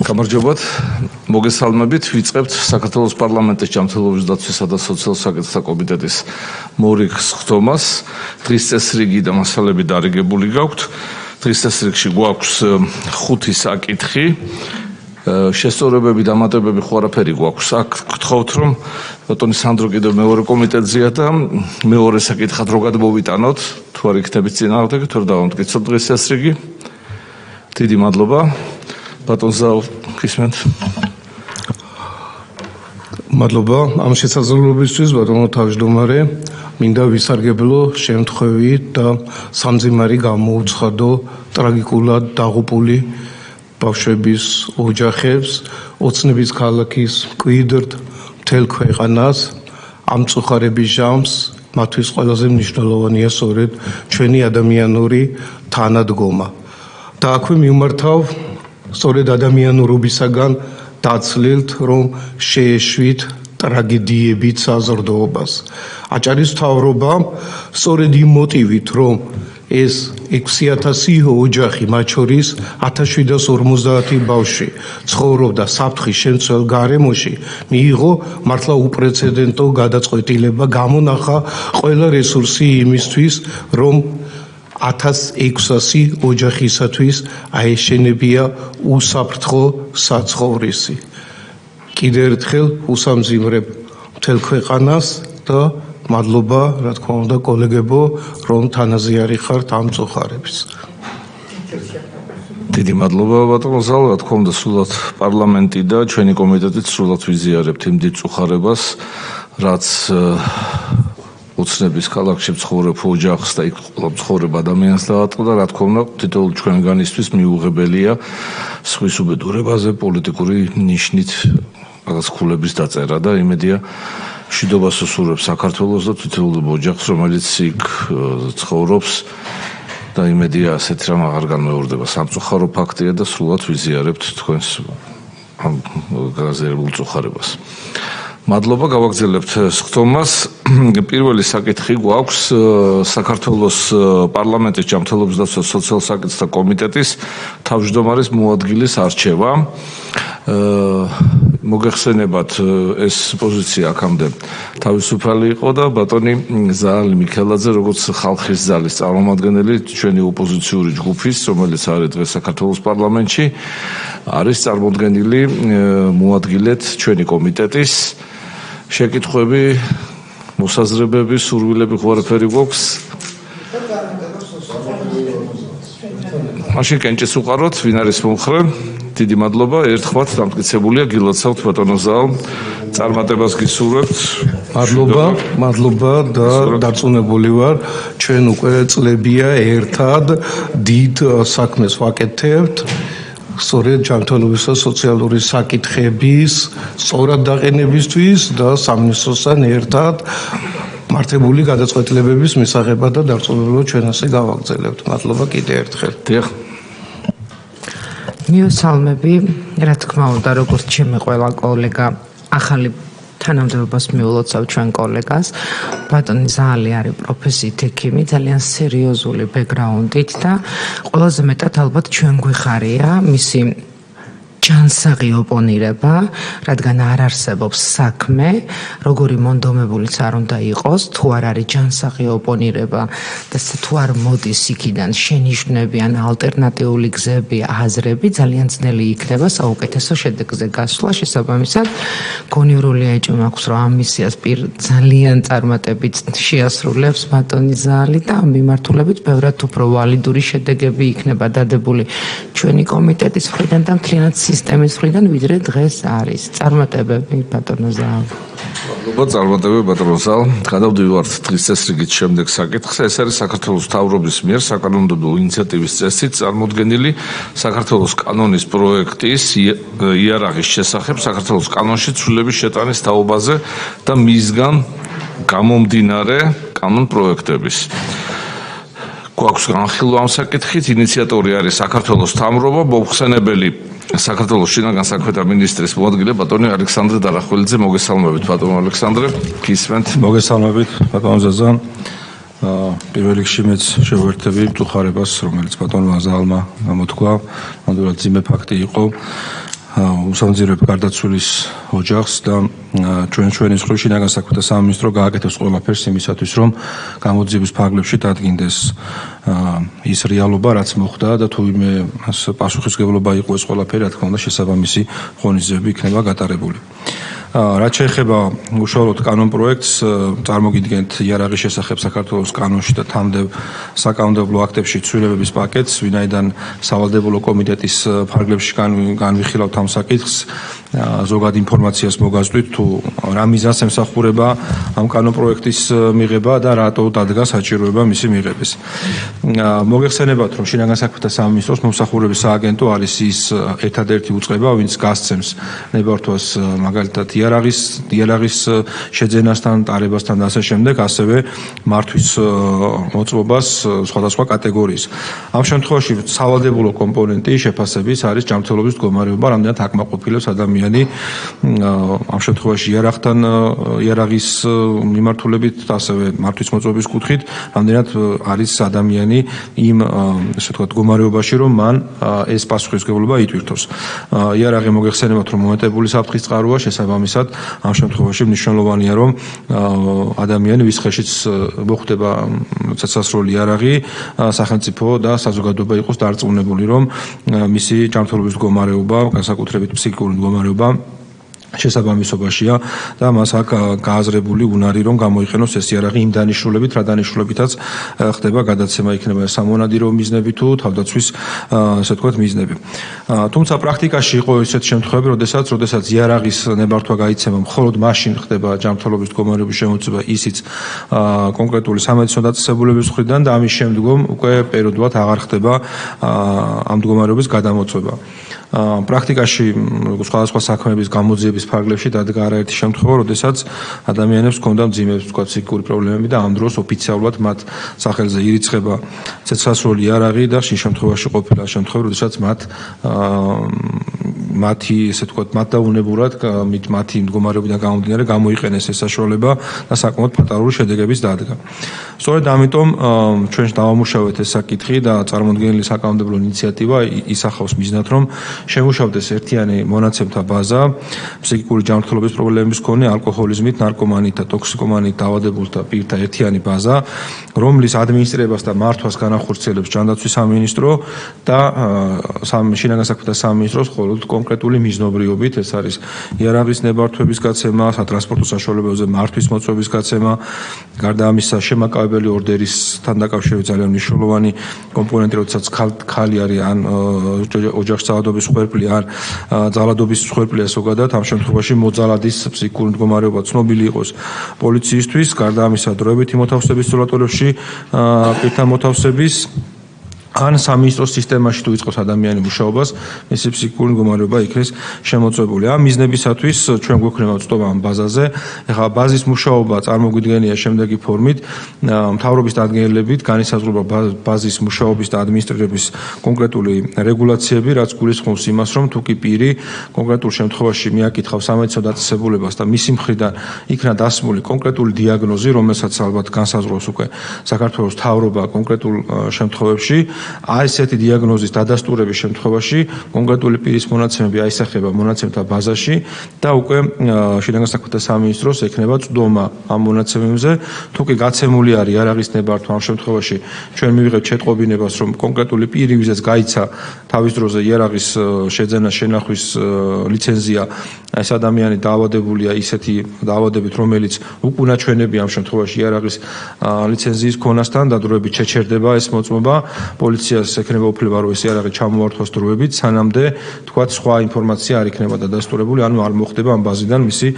გამარჯობათ. მოგესალმებით. ვიწყებთ საქართველოს პარლამენტის ჯანმრთელობის დაცვისა და სოციალურ საკითხთა კომიტეტის მორიგ სხდომას. დღის წესრიგი და მასალები დარიგებული გაქვთ. დღის წესრიგში გვაქვს 5 საკითხი. შესწორებები, დამატებები ხო არაფერი გვაქვს. აქ გთხოვთ, რომ ბატონი სანდრო კიდევ მეორე კომიტეტზეა და მეორე საკითხად რო გადმოვიტანოთ, თუ არ იქნებით წინააღმდეგი, თუ არ დავამტკიცოთ დღის წესრიგი. დიდი მადლობა. ბატონ ზაუ, გისმენთ. მადლობა. ამ შესაძლებლობისთვის, ბატონო თავმჯდომარე, მინდა ვისარგებლო შემთხვევით და სამძიმარი გამოუცხადო ტრაგიკულად დაღუპული ბავშვების ოჯახებს, ოცნების ქალაქის მკვიდრ მთელ ქვეყანას, ამ მწუხარების ჟამს მათთვის ყველაზე მნიშვნელოვანია სწორედ ჩვენი ადამიანური თანადგომა. და აქვე მივმართავ სწორედ ადამიანურობისაგან დაცლილთ, რომ შეეშვით ტრაგედიებით საზრდოობას. აჭარის მთავრობამ სწორედ იმ მოტივით, რომ ეს 6,000 ოჯახი, მათ შორის 1750 ბავშვი ცხოვრობდა საფრთხის შემცველ გარემოში, მიიღო მართლა უპრეცედენტო გადაწყვეტილება, გამონახა ყველა რესურსი იმისთვის, რომ 1600 ოჯახისათვის აეშენებია უსაფრთხო საცხოვრისი. კიდევ ერთხელ უსამძიმრებ მთელ ქვეყანას და მადლობა, რა თქმა უნდა, კოლეგებო, რომ თანაზიარი ხართ ამ მწუხარების. დიდი მადლობა ბატონო ზაუ, რა თქმა უნდა, სულად პარლამენტი და ჩვენი კომიტეტიც სულად ვიზიარებთ იმ დიდ მწუხარებას, რაც ოცნების ქალაქში მცხოვრებ ოჯახს და იქ მცხოვრებ ადამიანს დაატყდა, რა თქმა უნდა, თითოეულ ჩვენგანისთვის მიუღებელია სხვის უბედურებაზე პოლიტიკური ნიშნით რაღაც ქულების დაწერა და იმედია მშვიდობას უსურვებს საქართველოს და თითოეულ ოჯახს, რომელიც იქ ცხოვრობს და იმედია ასეთ რამ აღარ განმეორდება. სამწუხარო ფაქტია და სრულად ვიზიარებთ თქვენს ამ გაზერებულ მწუხარებას. მადლობა, გავაგრძელებთ სხდომას. პირველი საკითხი გვაქვს საქართველოს პარლამენტის ჯანმრთელობის და სოციალურ საკითხთა კომიტეტის თავმჯდომარის მოადგილის არჩევა. მოგეხსენებათ, ეს პოზიცია აქამდე თავისუფალი იყო და ბატონი ზაალი მიქელაძე, როგორც ხალხის ძალის წარმომადგენელი ჩვენი ოპოზიციური ჯგუფის, რომელიც არის დღეს საქართველოს პარლამენტში, არის წარმოდგენილი მოადგილედ ჩვენი კომიტეტის. შეკითხვები, მოსაზრებები, სურვილები ყველაფერი გვაქვს. მაშინ კენჭის უყაროთ, ვინ არის მომხრე? დიდი მადლობა, ერთხმათ დამტკიცებულია, გილოცავთ ბატონო ზაუ, წარმატებას გისურვებთ. მადლობა და დარწმუნებული ვარ, ჩვენ უკვე წლებია ერთად დიდ საქმეს ვაკეთებთ. სწორედ ჯანმრთელობის და სოციალური საკითხების სწორად დაყენებისთვის და სამინისტროსთან ერთად მართებული გადაწყვეტილებების მისაღებად და დარწმუნებულად ჩვენ ასე გავაგრძელებთ. მადლობა კიდევ ერთხელ. მივესალმები, რა თქმა უნდა, როგორც ჩემი ყველა კოლეგა ახალი თანამდებობას მიულოცავ ჩვენ კოლეგას. ბატონი ზაალი არის პროფესიით ექიმი, ძალიან სერიოზული ბექგრაუნდით და ყველაზე მეტად ალბათ ჩვენ გვიხარია მისი ჯანსაღი ოპონირება, რადგან არ არსებობს საქმე, როგორი მონდომებულიც არ უნდა იყოს, თუ არ არის ჯანსაღი ოპონირება და თუ არ მოდის იქიდან შენიშვნები ან ალტერნატიული გზები, აზრები, ძალიან ძნელი იქნება საუკეთესო შედეგზე გასვლა. შესაბამისად, გონივრული ეჭვი მაქვს, რომ ამ მისიას ძალიან წარმატებით შეასრულებს ბატონი ზაალი და ამ მიმართულებით ბევრად უფრო ვალიდური შედეგები იქნება დადებული ჩვენი კომიტეტის მხრიდან და მთლიანად სისტემის მხრიდან, ვიდრე დღეს არის. წარმატებები ბატონო ზაუ. მადლობა, წარმატებები ბატონო ზაუ. გადავდივართ დღის წესრიგით შემდეგ საკითხს. ეს არის საქართველოს მთავრობის მიერ საკანონმდებლო ინიციატივის წესით წარმოდგენილი საქართველოს კანონის პროექტის იარაღის შესახებ საქართველოს კანონში ცვლილების შეტანის თაობაზე და მისგან გამომდინარე კანონ პროექტების. გვაქვს განხილვა ამ საკითხით, ინიციატორი არის საქართველოს მთავრობა, მომხსენებელი საქართველოს შინაგან საქმეთა მინისტრის მოადგილე ბატონი ალექსანდრე დარახველიძე. მოგესალმებით ბატონო ალექსანდრე, გისმენთ. მოგესალმებით ბატონო ზაზა. პირველ რიგში მეც შევერთები მწუხარებას, რომელიც ბატონმა ზაალმა გამოთქვა, ნამდვილად ძიმე ფაქტი იყო. უსამძიმებლად გარდაცვლის ოჯახს და ჩვენი მსხვილი შინაგან საქმეთა სამინისტრო გააკეთებს ყველაფერს იმისათვის, რომ გამოძიების ფარგლებში დადგინდეს ის რეალობა, რაც მოხდა და თუ იმე პასუხისმგებლობა იყო ეს ყველაფერი, რა თქმა უნდა, შესაბამისი ღონისძიებები იქნება გატარებული. რაც შეეხება უშუალოდ კანონპროექტს, წარმოგიდგენთ იარაღის შესახებ საქართველოს კანონში და თანმდევ საკანონმდებლო აქტებში ცვლილებების პაკეტს, ვინაიდან სავალდებულო კომიტეტის ფარგლებში განვიხილავთ ამ საკითხს, ზოგად ინფორმაციას მოგაზრდით, თუ რა მიზანს ემსახურება ამ კანონპროექტის მიღება და რატო დადგა საჭიროება მისი მიღების. მოგეხსენებათ, რომ შინაგან საქმეთა სამინისტროს მომსახურების სააგენტო არის ის ერთადერთი უწყება, ვინც გასცემს ნებართვას მაგალითად იარაღის შეძენასთან, ტარებასთან და ასე შემდეგ, ასევე მართვის მოწყობას სხვადასხვა კატეგორიის. ამ შემთხვევაში სავალდებულო კომპონენტი შეფასების არის ჯანმრთელობის მდგომარეობა, რამდენად აკმაყოფილებს ადამიანი ამ შემთხვევაში იარაღის მიმართულებით, ასევე მართვის მოწყობის კუთხით, რამდენად არის ადამიანი იმ ესე ვთქვათ მდგომარეობაში, რომ მან ეს პასუხისმგებლობა იტვირთოს. იარაღი მოგეხსენებათ, რომ მომეტებული საფრთხის წყაროა, შესაბამისად ამ შემთხვევაში მნიშვნელოვანია, რომ ადამიანი ვის ხელშიც მოხვდება ცეცხლსასროლი იარაღი, სახელმწიფო და საზოგადოება იყოს დარწმუნებული, რომ მისი ჯანმრთელობის მდგომარეობა, განსაკუთრებით ფსიქიკური მდგომარეობა შესაბამისობაშია და მას აქ გააზრებული უნარი, რომ გამოიყენოს ეს იარაღი იმ დანიშნულებით, რა დანიშნულებითაც ხდება გადაცემა, იქნება სამონადირო მიზნები თუ თავდაცვის ასე ვთქვათ მიზნები. თუმცა პრაქტიკაში იყო ისეთ შემთხვევები, როდესაც იარაღის ნებართვა გაიცემა მხოლოდ მაშინ ხდება ჯანმრთელობის მდგომარეობის შემოწმება, ისიც კონკრეტული სამედიცინო დაწესებულების მხრიდან და ამის შემდგომ უკვე პერიოდულად აღარ ხდება ამ მდგომარეობის გადამოწმება. პრაქტიკაში სხვადასხვა საქმეების გამოძიების ფარგლებში დადგა არაერთი შემთხვევა, როდესაც ადამიანებს ჰქონდა მძიმე ფსიქიკური პრობლემები და ამ დროს ოფიციალურად მათ სახელზე ირიცხება ცეცხლსასროლი იარაღი და ხშირ შემთხვევაში ყოფილა შემთხვევა, როდესაც მათი ესე ვთქვათ მათდაუნებურად მათი მდგომარეობიდან გამომდინარე გამოიყენეს ეს საშუალება და საკმაოდ ფატალური შედეგებიც დადგა. სწორედ ამიტომ ჩვენ დავამუშავეთ ეს საკითხი და წარმოდგენილი საკანონმდებლო ინიციატივა ისახავს მიზნად, რომ შემუშავდეს ერთიანი მონაცემთა ბაზა ფსიქიკური ჯანმრთელობის პრობლემების მქონე ალკოჰოლიზმით, ნარკომანიით და ტოქსიკომანიით დაავადებულთა პირთა ერთიანი ბაზა, რომლის ადმინისტრირებას და მართვას განახორციელებს ჯანდაცვის სამინისტრო და შინაგან საქმეთა სამინისტროს მხოლოდ კონკრეტული მიზნობრიობით, ეს არის იარაღის ნებართვების გაცემა, სატრანსპორტო საშუალებებზე მართვის მოწვევის გაცემა, გარდა ამისა შემაკავებელი ორდერისთან დაკავშირებით ძალიან მნიშვნელოვანი კომპონენტი, როდესაც ქალი არის ან ოჯახში ძალადობის მსხვერპლი ან ძალადობის მსხვერპლია ზოგადად, ამ შემთხვევაში მოძალადის ფსიქიკური მდგომარეობა ცნობილი იყოს პოლიციისთვის, გარდა ამისა დროებითი მოთავსების იზოლატორებში პირთა მოთავსების ან სამინისტროს სისტემაში თუ იწყოს ადამიანი მუშაობას, მისი ფსიქიკური მდგომარეობა იქნეს შემოწმებული. ამ მიზნებისათვის ჩვენ გვექნება წვდომა ამ ბაზაზე. ეხლა ბაზის მუშაობა წარმოგვიდგენია შემდეგი ფორმით: მთავრობის დადგენილებით განისაზღვრება ბაზის მუშაობის და ადმინისტრირების კონკრეტული რეგულაციები, რაც გულისხმობს იმას, რომ თუ კი პირი კონკრეტულ შემთხვევაში მიაკითხავს სამედიცინო დაწესებულებას და მისი მხრიდან იქნა დასმული კონკრეტული დიაგნოზი, რომელსაც ალბათ განსაზღვრავს უკვე საქართველოს მთავრობა კონკრეტულ შემთხვევებში, ესეთი დიაგნოზის დადასტურების შემთხვევაში კონკრეტული პირის მონაცემები აისახება მონაცემთა ბაზაში და უკვე შინაგან საქმეთა სამინისტროს ექნება წვდომა ამ მონაცემებზე. თუ კი გაცემული არის იარაღის ნებართვა, ამ შემთხვევაში ჩვენ მივიღებთ შეტყობინებას, რომ კონკრეტული პირი, ვისაც გაიცა თავის დროზე იარაღის შეძენა შენახვის ლიცენზია, ეს ადამიანი დაავადებულია ისეთი დაავადებით, რომელიც უკუნაჩვენებია ამ შემთხვევაში იარაღის ლიცენზიის ქონასთან და დროებით შეჩერდება ეს მოწმობა. პოლიციას ექნება უფლება, რომ ეს იარაღი ჩამოართვას დროებით, სანამდე თქვათ სხვა ინფორმაცია არ იქნება დადასტურებული, ანუ არ მოხდება ამ ბაზიდან მისი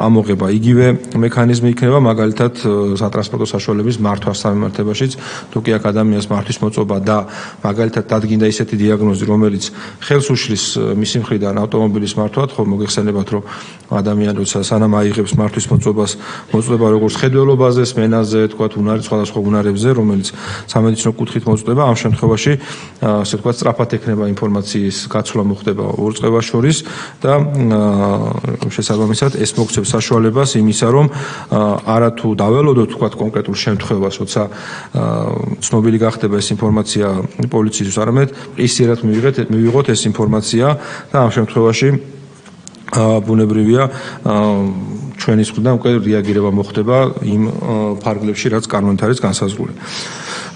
ამოღება. იგივე მექანიზმი იქნება მაგალითად სატრანსპორტო საშუალების მართვას სამემართებაშიც, თუ კი აქ ადამიანს მართვის მოწობა და მაგალითად დადგინდა ისეთი დიაგნოზი, რომელიც ხელს უშლის მისი მხრიდან ავტომობილის მართვა, ხო მოგეხსენებათ, რომ ადამიანი როცა სანამ აიღებს მართვის მოწობას, მოწდება როგორც ხედველობაზე, სმენაზე, თქვათ, სხვადასხვა უნარებზე, რომელიც სამედიცინო კუთხით მოწდება, იხსნება, ამ შემთხვევაში ასე ვთქვათ, სწრაფად ექნება ინფორმაციის გაცვლა მოხდება ორ წყევას შორის და შესაბამისად ეს მოგცემს საშუალებას იმისა, რომ არათუ დაველოდოთ ვთქვათ კონკრეტულ შემთხვევას, როცა ცნობილი გახდება ეს ინფორმაცია პოლიციის, არამედ ისიერად მივიღოთ ეს ინფორმაცია და ამ შემთხვევაში ბუნებრივია ჩვენი მხრიდან უკვე რეაგირება მოხდება იმ ფარგლებში, რაც კანონით არის განსაზღვრული.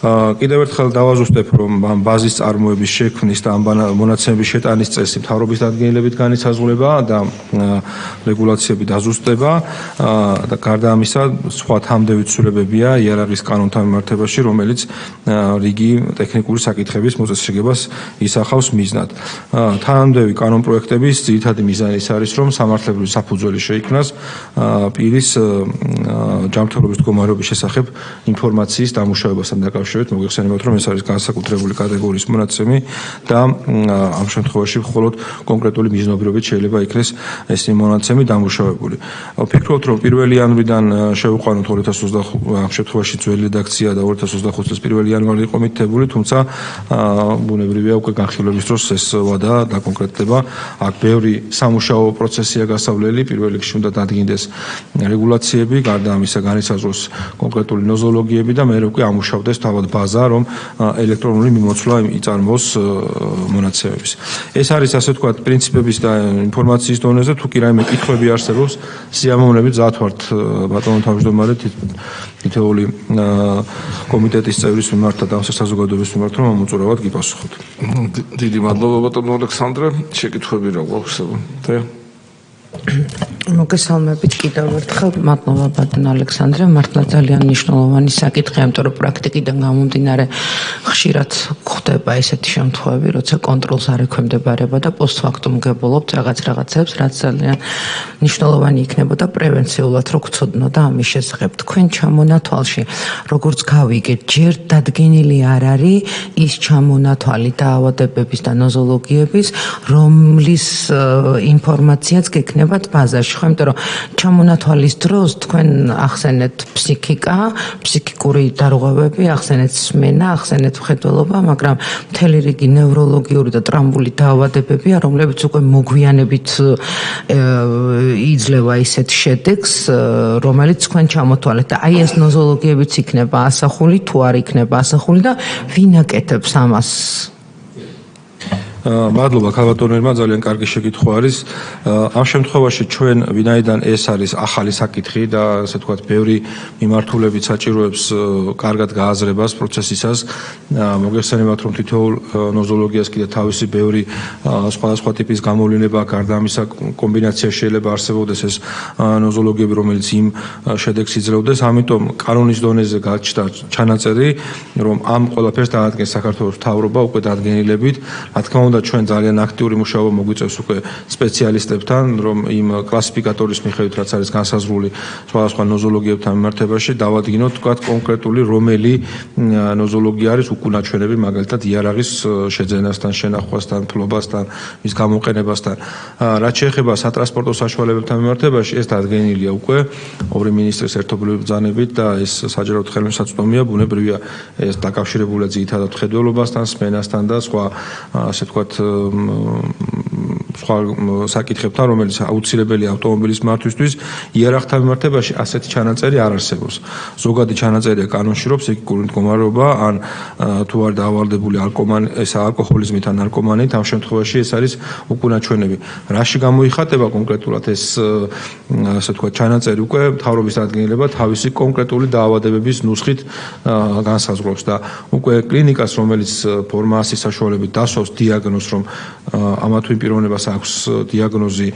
კიდევ ერთხელ დავაზუსტებ, რომ ამ ბაზის წარმოების შექმნის და ამ მონაცემების შეტანის წესი მთავრობის დადგენილებით განისაზღვრება და რეგულაციები დაზუსტება და გარდა ამისა, სხვა თამდევი ცვლილებებია იარაღის კანონთან მიმართებაში, რომელიც რიგი ტექნიკური საკითხების მოწესრიგებას ისახავს მიზნად. თანამდები კანონპროექტების ძირითადი მიზანი ის არის, რომ სამართლებრივი საფუძველი შეიქმნას პირის ჯანმრთელობის მდგომარეობის შესახებ ინფორმაციის დამუშავებასთან დაკავშირებით, მოგეხსენებათ, რომ ეს არის განსაკუთრებული კატეგორიის მონაცემი და ამ შემთხვევაში მხოლოდ კონკრეტული მიზნობრიობით შეიძლება იქნეს ეს მონაცემი დამუშავებული. ვფიქრობთ, რომ 1 იანვრიდან შევიყვანოთ 2025 ამ შემთხვევაში ძველი რედაქცია და 2025 წლის 1 იანვარი იყო მითითებული, თუმცა ბუნებრივია უკვე განხილვების დროს ეს ვადა დაკონკრეტდება. აქ ბევრი სამუშაო პროცესია გასავლელი, პირველ რიგში უნდა დადგინდეს რეგულაციები, გარდა ამისა განისაზღვროს კონკრეტული ნოზოლოგიები და მე უკვე ამუშავდეს თავად ბაზა, რომ ელექტრონული მიმოცვლა იწარმოოს მონაცემების. ეს არის ასე ვთქვათ პრინციპების და ინფორმაციის დონეზე, თუ კი რაიმე კითხვები არსებობს, სიამოვნებით ზათვართ ბატონო თავმჯდომარე თითოეული კომიტეტის წევრის მიმართ და საზოგადოების მიმართ, რომ ამოწურავად გიპასუხოთ. დიდი მადლობა ბატონო ალექსანდრე, შეკითხვები რა გვაქვს? მოგესალმებით კიდევ ერთხელ, მადლობა ბატონ ალექსანდრე, მართლა ძალიან მნიშვნელოვანი საკითხია, იმიტომ რომ პრაქტიკიდან გამომდინარე ხშირად ხდება ესეთი შემთხვევები, როცა კონტროლს არ ექვემდებარება და პოსტფაქტუმ გებოლობთ რაღაცებს, რაც ძალიან მნიშვნელოვანი იქნებოდა პრევენციულად რო გცოდნო და ამის შესახებ თქვენ ჩამონათვალში, როგორც გავიგეთ, ჯერ დადგენილი არ არის ის ჩამონათვალი დაავადებების და ნოზოლოგიების, რომლის ინფორმაციაც გექნებათ ბაზაში. ხო, იმიტომ რომ ჩამონათვალის დროს თქვენ ახსენეთ ფსიქიკა, ფსიქიკური დარღვევები, ახსენეთ სმენა, ახსენეთ მხედველობა, მაგრამ მთელი რიგი ნევროლოგიური და ტრამბული დაავადებებია, რომლებიც უკვე მოგვიანებით იძლევა ისეთ შედეგს, რომელიც თქვენ ჩამოთვალეთ და აი ეს ნოზოლოგიებიც იქნება ასახული, თუ არ იქნება ასახული და ვინ აკეთებს ამას? მადლობა ქალბატონებმა, ძალიან კარგი შეკითხვა არის. ამ შემთხვევაში ჩვენ ვინაიდან ეს არის ახალი საკითხი და ასე ვთქვათ, ბევრი მიმართულებით საჭიროებს კარგად გააზრებას პროცესისას, მოგეხსენებათ, რომ თითოეულ ნოზოლოგიას კიდე თავისი ბევრი სხვადასხვა ტიპის გამოვლინება, გარდა ამისა კომბინაცია შეიძლება არსებობდეს ეს ნოზოლოგიები, რომელიც იმ შედეგს იძლეოდეს. ამიტომ კანონის დონეზე გაჩნდა ჩანაწერი, რომ ამ ყველაფერს დაადგენს საქართველოს მთავრობა უკვე დადგენილებით, რა თქმა უნდა ჩვენ ძალიან აქტიური მუშაობა მოგვიწევს უკვე სპეციალისტებთან, რომ იმ კლასიფიკატორის მიხედვით, რაც არის განსაზღვრული სხვადასხვა ნოზოლოგიებთან მიმართებაში, დავადგინოთ თქვათ კონკრეტული რომელი ნოზოლოგია არის უკუნაჩვენები, მაგალითად იარაღის შეძენასთან, შენახვასთან, ფლობასთან, მის გამოყენებასთან. რაც შეეხება სატრანსპორტო საშუალებებთან მიმართებაში, ეს დადგენილია უკვე ორი მინისტრის ერთობლივი ბრძანებით და ეს საჯაროდ ხელმისაწვდომია, ბუნებრივია ეს დაკავშირებულია ძირითადად მხედველობასთან, სმენასთან და სხვა ასე ვთქვათ სხვა საკითხებთან, რომელიც აუცილებელია ავტომობილის მართვისთვის, იარაღთან მიმართებაში ასეთი ჩანაწერი არ არსებობს. ზოგადი ჩანაწერია კანონში, რომ ფსიქიკური მდგომარეობა ან თუ არ დაავადებული ალკოჰოლიზმით ან ნარკომანიით, ამ შემთხვევაში ეს არის უკუნაჩვენები. რაში გამოიხატება კონკრეტულად ეს ასე ვთქვათ ჩანაწერი უკვე მთავრობის დადგენილება თავისი კონკრეტული დაავადებების ნუსხით განსაზღვრავს და უკვე კლინიკას, რომელიც ფორმაციის საშუალებით დასვავს დიაგნოზს, რომ ამა თუ იმ პიროვნებას აქვს დიაგნოზი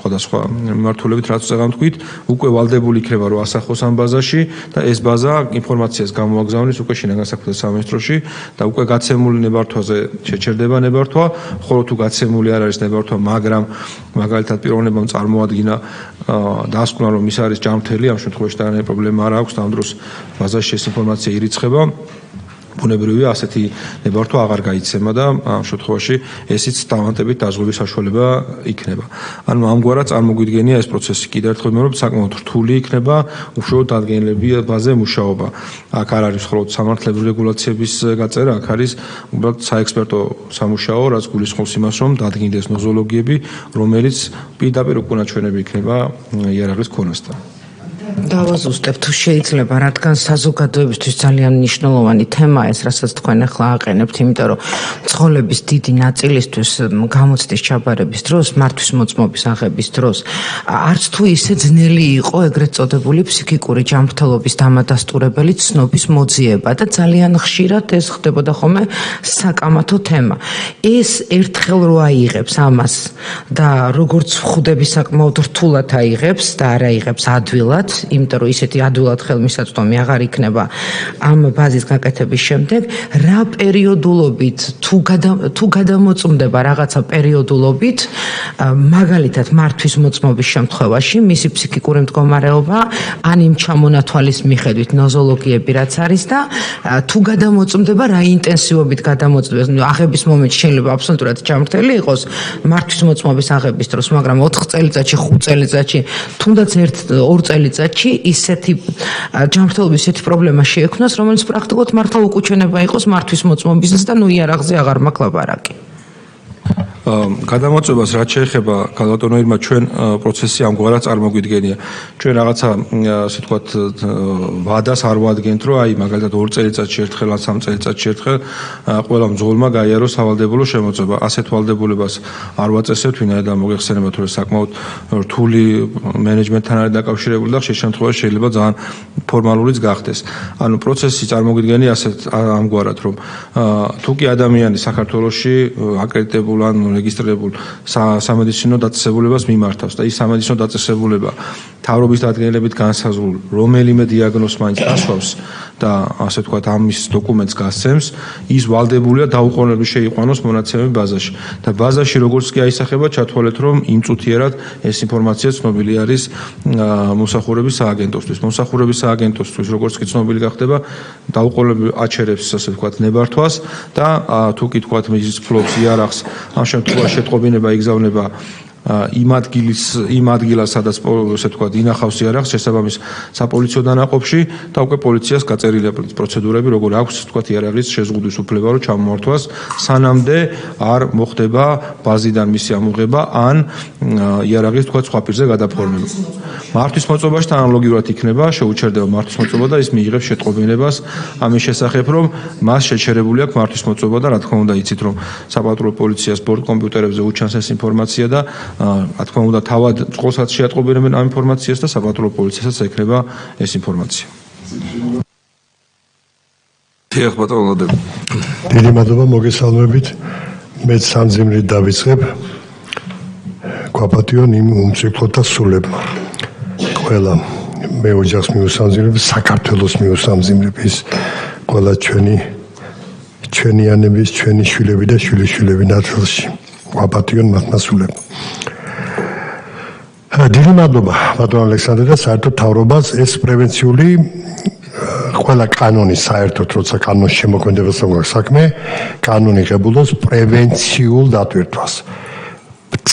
სხვადასხვა მიმართულებით, რაც წეგამთქვით, უკვე ვალდებული იქნება, რომ ასახოს ამ ბაზაში და ეს ბაზა ინფორმაციას გამოაგზავნის უკვე შინაგან საქმეთა სამინისტროში და უკვე გაცემული ნებართვაზე შეჩერდება ნებართვა, ხოლო თუ გაცემული არ არის ნებართვა, მაგრამ მაგალითად პიროვნებამ წარმოადგინა დასკვნა, რომ ის არის ჯანმრთელი, ამ შემთხვევაში დანარჩენი პრობლემა არ აქვს, ამ დროს ბაზაში ეს ინფორმაცია ირიცხება. ბუნებრივია ასეთი ნებართვა აღარ გაიცემა და ამ შემთხვევაში ესიც დავანტებით დაზღვევის საშუალება იქნება. ანუ ამგვარად წარმოგვიდგენია ეს პროცესი კიდევ ერთხელ ვიმეორებ, საკმაოდ რთული იქნება უშუალოდ დადგენილებაზე მუშაობა. აქ არ არის მხოლოდ სამართლებრივი რეგულაციების გაწერა, აქ არის უბრალოდ საექსპერტო სამუშაო, რაც გულისხმობს იმას, რომ დადგინდეს ნოზოლოგიები, რომელიც პირდაპირ უკანაჩვენები იქნება იარაღის ქონასთან. დავაზუსტებ თუ შეიძლება, რადგან საზოგადოებისთვის ძალიან მნიშვნელოვანი თემაა ეს, რასაც თქვენ ახლა აყენებთ, იმიტომ რომ მძღოლების დიდი ნაწილისთვის გამოცდის ჩაბარების დროს, მართვის მოწმობის აღების დროს, არც თუ ისე ძნელი იყო ეგრეთ წოდებული ფსიქიკური ჯანმრთელობის დამადასტურებელი ცნობის მოძიება და ძალიან ხშირად ეს ხდებოდა ხოლმე საკამათო თემა. ეს ერთხელ რო აიღებს ამას და როგორც ხვდები საკმაოდ რთულად აიღებს და არ აიღებს ადვილად, იმიტომ რომ ისეთი ადვილად ხელმისაწვდომი აღარ იქნება ამ ბაზის გაკეთების შემდეგ, რა პერიოდულობით თუ გადამოწმდება რაღაცა პერიოდულობით, მაგალითად მართვის მოწმობის შემთხვევაში მისი ფსიქიკური მდგომარეობა ან იმ ჩამონათვალის მიხედვით ნოზოლოგიები რაც არის და თუ გადამოწმდება რა ინტენსივობით გადამოწმდება, აღების მომენტში შეიძლება აბსოლუტურად ჩამრთელი იყოს მართვის მოწმობის აღების დროს, მაგრამ 4 წელიწადში, 5 წელიწადში, თუნდაც 1-2 წელიწადში ისეთი ჯანმრთელობის ისეთი პრობლემა შეექმნას, რომელიც პრაქტიკულად მართლა უკუჩვენება იყოს მართვის მოწმობისას და ნუ იარაღზე აღარ მაქვს ლაპარაკი. გადამოწმებას რაც შეეხება გალატონოირმა ჩვენ პროცესი ამგვარად წარმოგვიდგენია. ჩვენ რაღაცა ასე ვთქვათ ვადას არ ვადგენთ, რომ აი მაგალითად 2 წელიწადში ერთხელ ან 3 წელიწადში ერთხელ ყველა მძღოლმა გაიაროს სავალდებულო შემოწმება. ასეთ ვალდებულებას არ ვაწესებთ, ვინაიდან მოგეხსენება თუ საკმაოდ რთული მენეჯმენტთან არის დაკავშირებული და ხშირ შემთხვევაში შეიძლება ძალიან ფორმალურიც გახდეს. ანუ პროცესი წარმოგვიდგენია ასეთ ამგვარად, რომ თუ კი ადამიანი საქართველოში აკრედიტებულ ან რეგისტრირებულ სამედიცინო დაწესებულებას მიმართავს და ის სამედიცინო დაწესებულება მთავრობის დადგენილებით განსაზღვრულ რომელიმე დიაგნოზს მაინც გასვავს და ასე ვთქვათ ამის დოკუმენტს გასცემს, ის ვალდებულია დაუყოვნებლივ შეიყვანოს მონაცემები ბაზაში. და ბაზაში როგორც კი აისახება, ჩათვალეთ, რომ იმ წუთიერად ეს ინფორმაცია ცნობილი არის მომსახურების სააგენტოსთვის. მომსახურების სააგენტოსთვის როგორც კი ცნობილი გახდება, დაუყოვნებლივ აჩერებს ასე ვთქვათ ნებართვას და თუ კი თქვათ მის ფლობს იარაღს, ამ შემთხვევაში შეტყობინება იგზავნება იმ ადგილას, სადაც ესე ვთქვათ, ინახავს იარაღს შესაბამის საპოლიციო დანაყოფში და უკვე პოლიციას გაწერილია პროცედურები, როგორ აქვს ვთქვათ იარაღის შეზღუდვის უფლება, რომ ჩამოართვას, სანამდე არ მოხდება ბაზიდან მისი ამოღება ან იარაღის ვთქვათ სხვა პირზე გადაფორმება. მართვის მოწმობაშთან ანალოგიურად იქნება, შეუჩერდება მართვის მოწმობა და ის მიიღებს შეტყობინებას ამის შესახებ, რომ მას შეჩერებული აქვს მართვის მოწმობა და რა თქმა უნდა იცით, რომ საპატრულო პოლიციას ბორტ კომპიუტერებზე უჩანს ეს ინფორმაცია და რა თქმა უნდა თავად წყალსაც შეატყობინებენ ამ ინფორმაციას და საპატრულო პოლიციასაც ექნება ეს ინფორმაცია. დიახ ბატონო დები. დიდი მადლობა მოგესალმებით. მეც სამძიმრით დავიწყებ. გვაპატიონ იმ უმწიფლოთა სულებმა. ყველა მე ოჯახს მიუსამძიმრებ, საქართველოს მიუსამძიმრებ ის ყველა ჩვენიანების, ჩვენი შვილები და შვილიშვილები ნაწილში. გვაპატიონ მათმა სულებმა. დიდი მადლობა ბატონ ალექსანდრე და საერთოდ თავრობას ეს პრევენციული ყველა კანონი საერთოდ როცა კანონს შემოქმედებას აქვს საქმე, კანონი ღებულობს პრევენციულ დატვირთვას.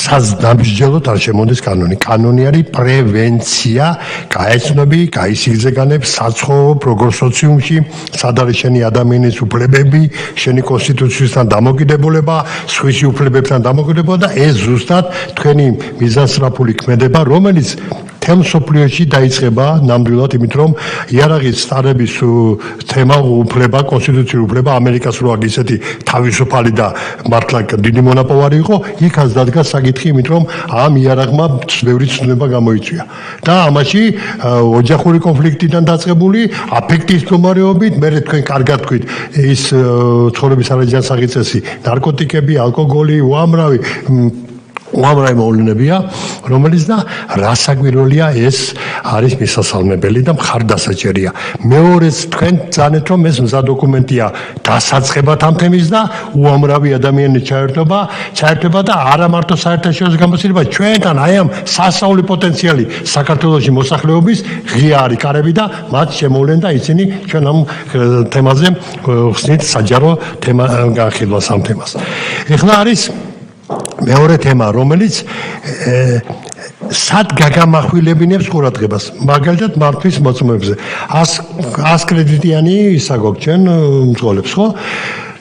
ნაბიჯელოთ არ შემოდის კანონი. კანონი არის პრევენცია, გაეცნობი, გაისიგზეგანებს საცხოვრებელ პროგრესოციუმში, სად არის შენი ადამიანის უფლებები, შენი კონსტიტუციისთან დამოკიდებულება, სხვისი უფლებებთან დამოკიდებულება და ეს ზუსტად თქვენი მიზანსწრაფული ქმედება, რომელიც თემ სოფლიოში დაიწყება ნამდვილად, იმით რომ იარაღის სტარების თემა უფლება, კონსტიტუციური უფლება ამერიკას რო აქვს ისეთი თავისუფალი და მართლა დიდი მონაპოვარი იყო, იქაც დადგა საკითხი, იმით რომ ამ იარაღმა ბევრი ცნობა გამოიწვია. და ამაში ოჯახური კონფლიქტიდან დაწყებული აფექტის მდგომარეობით, მე თქვენ კარგად თქვით, ის ცხოვრების არაჯანსაღი წესი, ნარკოტიკები, ალკოგოლი, უამრავი უამრავი მოვლენებია, რომელიც და რასაკვირველია ეს არის მისასალმებელი და მხარდასაჭერია. მეორეც თქვენ ძანეთ რომ ეს მზა დოკუმენტია დასაწყებად ამ თემის და უამრავი ადამიანი ჩაერთვება და არა მარტო საერთაშორისო გამოცდილება ჩვენთან აი ამ სასწაული პოტენციალი საქართველოში მოსახლეობის ღია არის კარები და მათ შემოვლენ და ისინი ჩვენ ამ თემაზე ხსნით საჯარო თემა განხილვას ამ თემას. ეხლა არის მეორე თემა, რომელიც სად გაგამახვილებინებს ყურადღებას, მაგალითად მართვის მოწმობებზე. 100 კრედიტიანი ისაგობ ჩვენ მძღოლებს, ხო?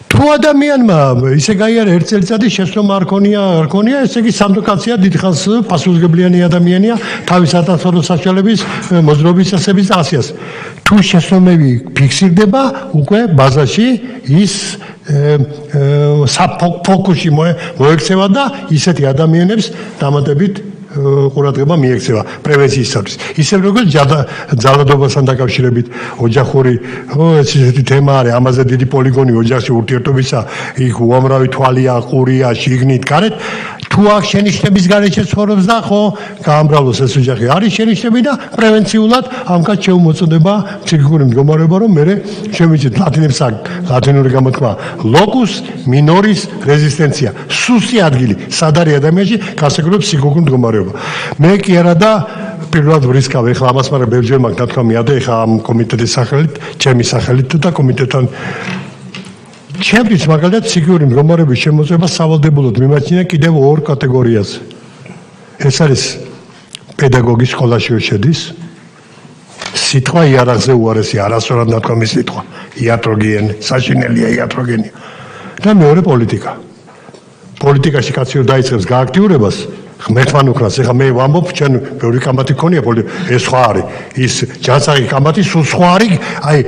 თუ ადამიანმა ისე გაიარა 1 წელიწადი შეცდომა არ ქონია, ესე იგი სამდუკაცია დიდხანს პასუხისმგებლიანი ადამიანია, თავის ატანსორო საშუალების მოძრაობის წესების და ასიას. თუ შეცდომები ფიქსირდება, უკვე ბაზაში ის საფოკუსში მოექცევა და ისეთი ადამიანებს დამატებით ყურადღება მიექცევა პრევენციისათვის. ისევ როგორც ძალადობასთან დაკავშირებით ოჯახური ესეთი თემა არის, ამაზე დიდი პოლიგონი ოჯახში ურთიერთობისა, იქ უამრავი თვალია, ყურია, შიგნით, გარეთ. თუ აქ შენიშვნების გარეშე ცხოვრობს და ხო გაამბრალოს ეს ოჯახი, არის შენიშვნები და პრევენციულად ამკაც შეუმოწოდება ფსიქიკური მდგომარეობა, რომ მე შემიძლია ლათინური გამოთქმა locus minoris resistentia. სუსტი ადგილი სად არის ადამიანში გასაგრილო ფსიქიკური მდგომარეობა. მე კი არა და პირველად ვრისკავ ეხლა ამას, მაგრამ ბევრჯერ მაგ ნათქვამი ადა ეხლა ამ კომიტეტის სახელით, ჩემი სახელით და კომიტეტთან ჩემთვის მაგალითად ფსიქიკური მდგომარეობის შემოწმება სავალდებულოდ მიმაჩნია კიდევ ორ კატეგორიაზე. ეს არის პედაგოგის სკოლაში შედის სიტყვა იარაღზე უარესი არასწორად ნათქვამი სიტყვა იატროგენი, საშინელია იატროგენი და მეორე პოლიტიკა. პოლიტიკაში კაცი რომ დაიწყებს გააქტიურებას ღმერთთან უკრას, ეხლა მე ვამბობ, ჩვენ ბევრი კამათი გქონია, ეს სხვა არის. ის ჯანსაღი კამათი სულ სხვა არის, აი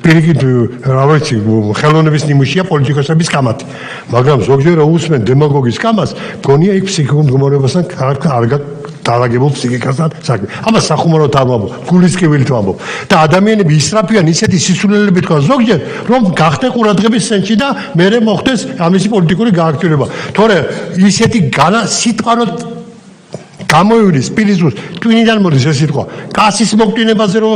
პირიქით რა ვიცი, ხელოვნების ნიმუშია პოლიტიკოსების კამათი. მაგრამ ზოგჯერ უსმენ დემაგოგის კამას, გონია იქ ფსიქიკურ მდგომარეობასთან კარგად დაალაგებულ ფსიქიკასთან საქმე. ამას სახუმაროდ არ ვამბობ, გულისკივილით ვამბობ. და ადამიანები ისრაფიან ისეთი სისულელებით თქვა ზოგჯერ, რომ გახდე ყურადღების ცენტრში და მერე მოხდეს ამისი პოლიტიკური გააქტიურება. თორე ისეთი სიტყვა რომ გამოივლის პირიზუს twinიდან მოდის ეს სიტყვა. კაცის მოკვდინებაზე რომ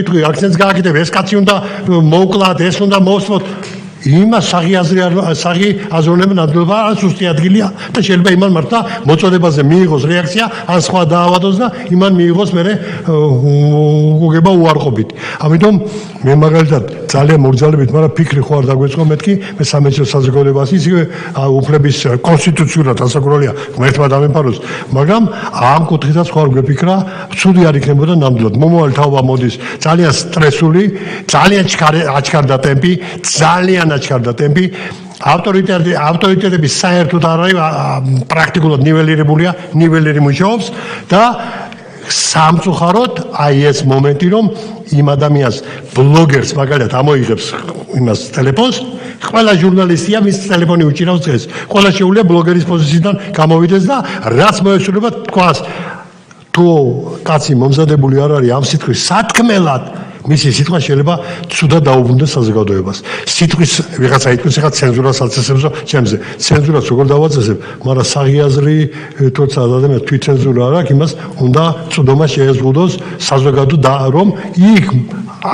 იტყვი, აქცენტს გააკეთებ, ეს კაცი უნდა მოვკლათ, ეს უნდა მოვსვოთ. იმას საღი აზროვნება ნამდვილობა ან სუსტი ადგილია და შეიძლება იმან მართლა მოწოდებაზე მიიღოს რეაქცია, ან სხვა დაავადოს და იმან მიიღოს მერე უგება უარყოფით. ამიტომ მე მაგალითად ძალიან მოგზაურებით, მაგრამ ფიქრი ხო არ დაგვეწყო მეთქი, მე სამეცნიერო საზოგადოებას ისე უფლების კონსტიტუციურად ასაკურველია ღმერთმა დამეფაროს, მაგრამ ამ კუთხითაც ხო არ გვეფიქრა, ცუდი არ იქნებოდა ნამდვილად. მომავალი თაობა მოდის ძალიან სტრესული, ძალიან აჩქარდა ტემპი, ძალიან აჩქარდა ტემპი. ავტორიტეტები საერთოდ არ არის პრაქტიკულად ნიველირებული მუშაობს და სამწუხაროდ აი ეს მომენტი რომ იმ ადამიანს ბლოგერს მაგალითად ამოიღებს იმას ტელეფონს, ყველა ჟურნალისტია მის ტელეფონი უჭირავს დღეს. ყველა შეუძლია ბლოგერის პოზიციიდან გამოვიდეს და რაც მოესურვება თქვას თუ კაცი მომზადებული არ არის ამ სიტყვის სათქმელად, მისი სიტყვა შეიძლება ცუდად დაუბრუნდეს საზოგადოებას. სიტყვის ვიღაცა იტყვის ახლა ცენზურას აწესებსო ჩემზე. ცენზურას როგორ დავაწესებ, მაგრამ საღიაზრი თორსა ადამიანს თვითცენზურა არ აქვს, იმას უნდა წვდომა შეეზღუდოს საზოგადო და რომ იქ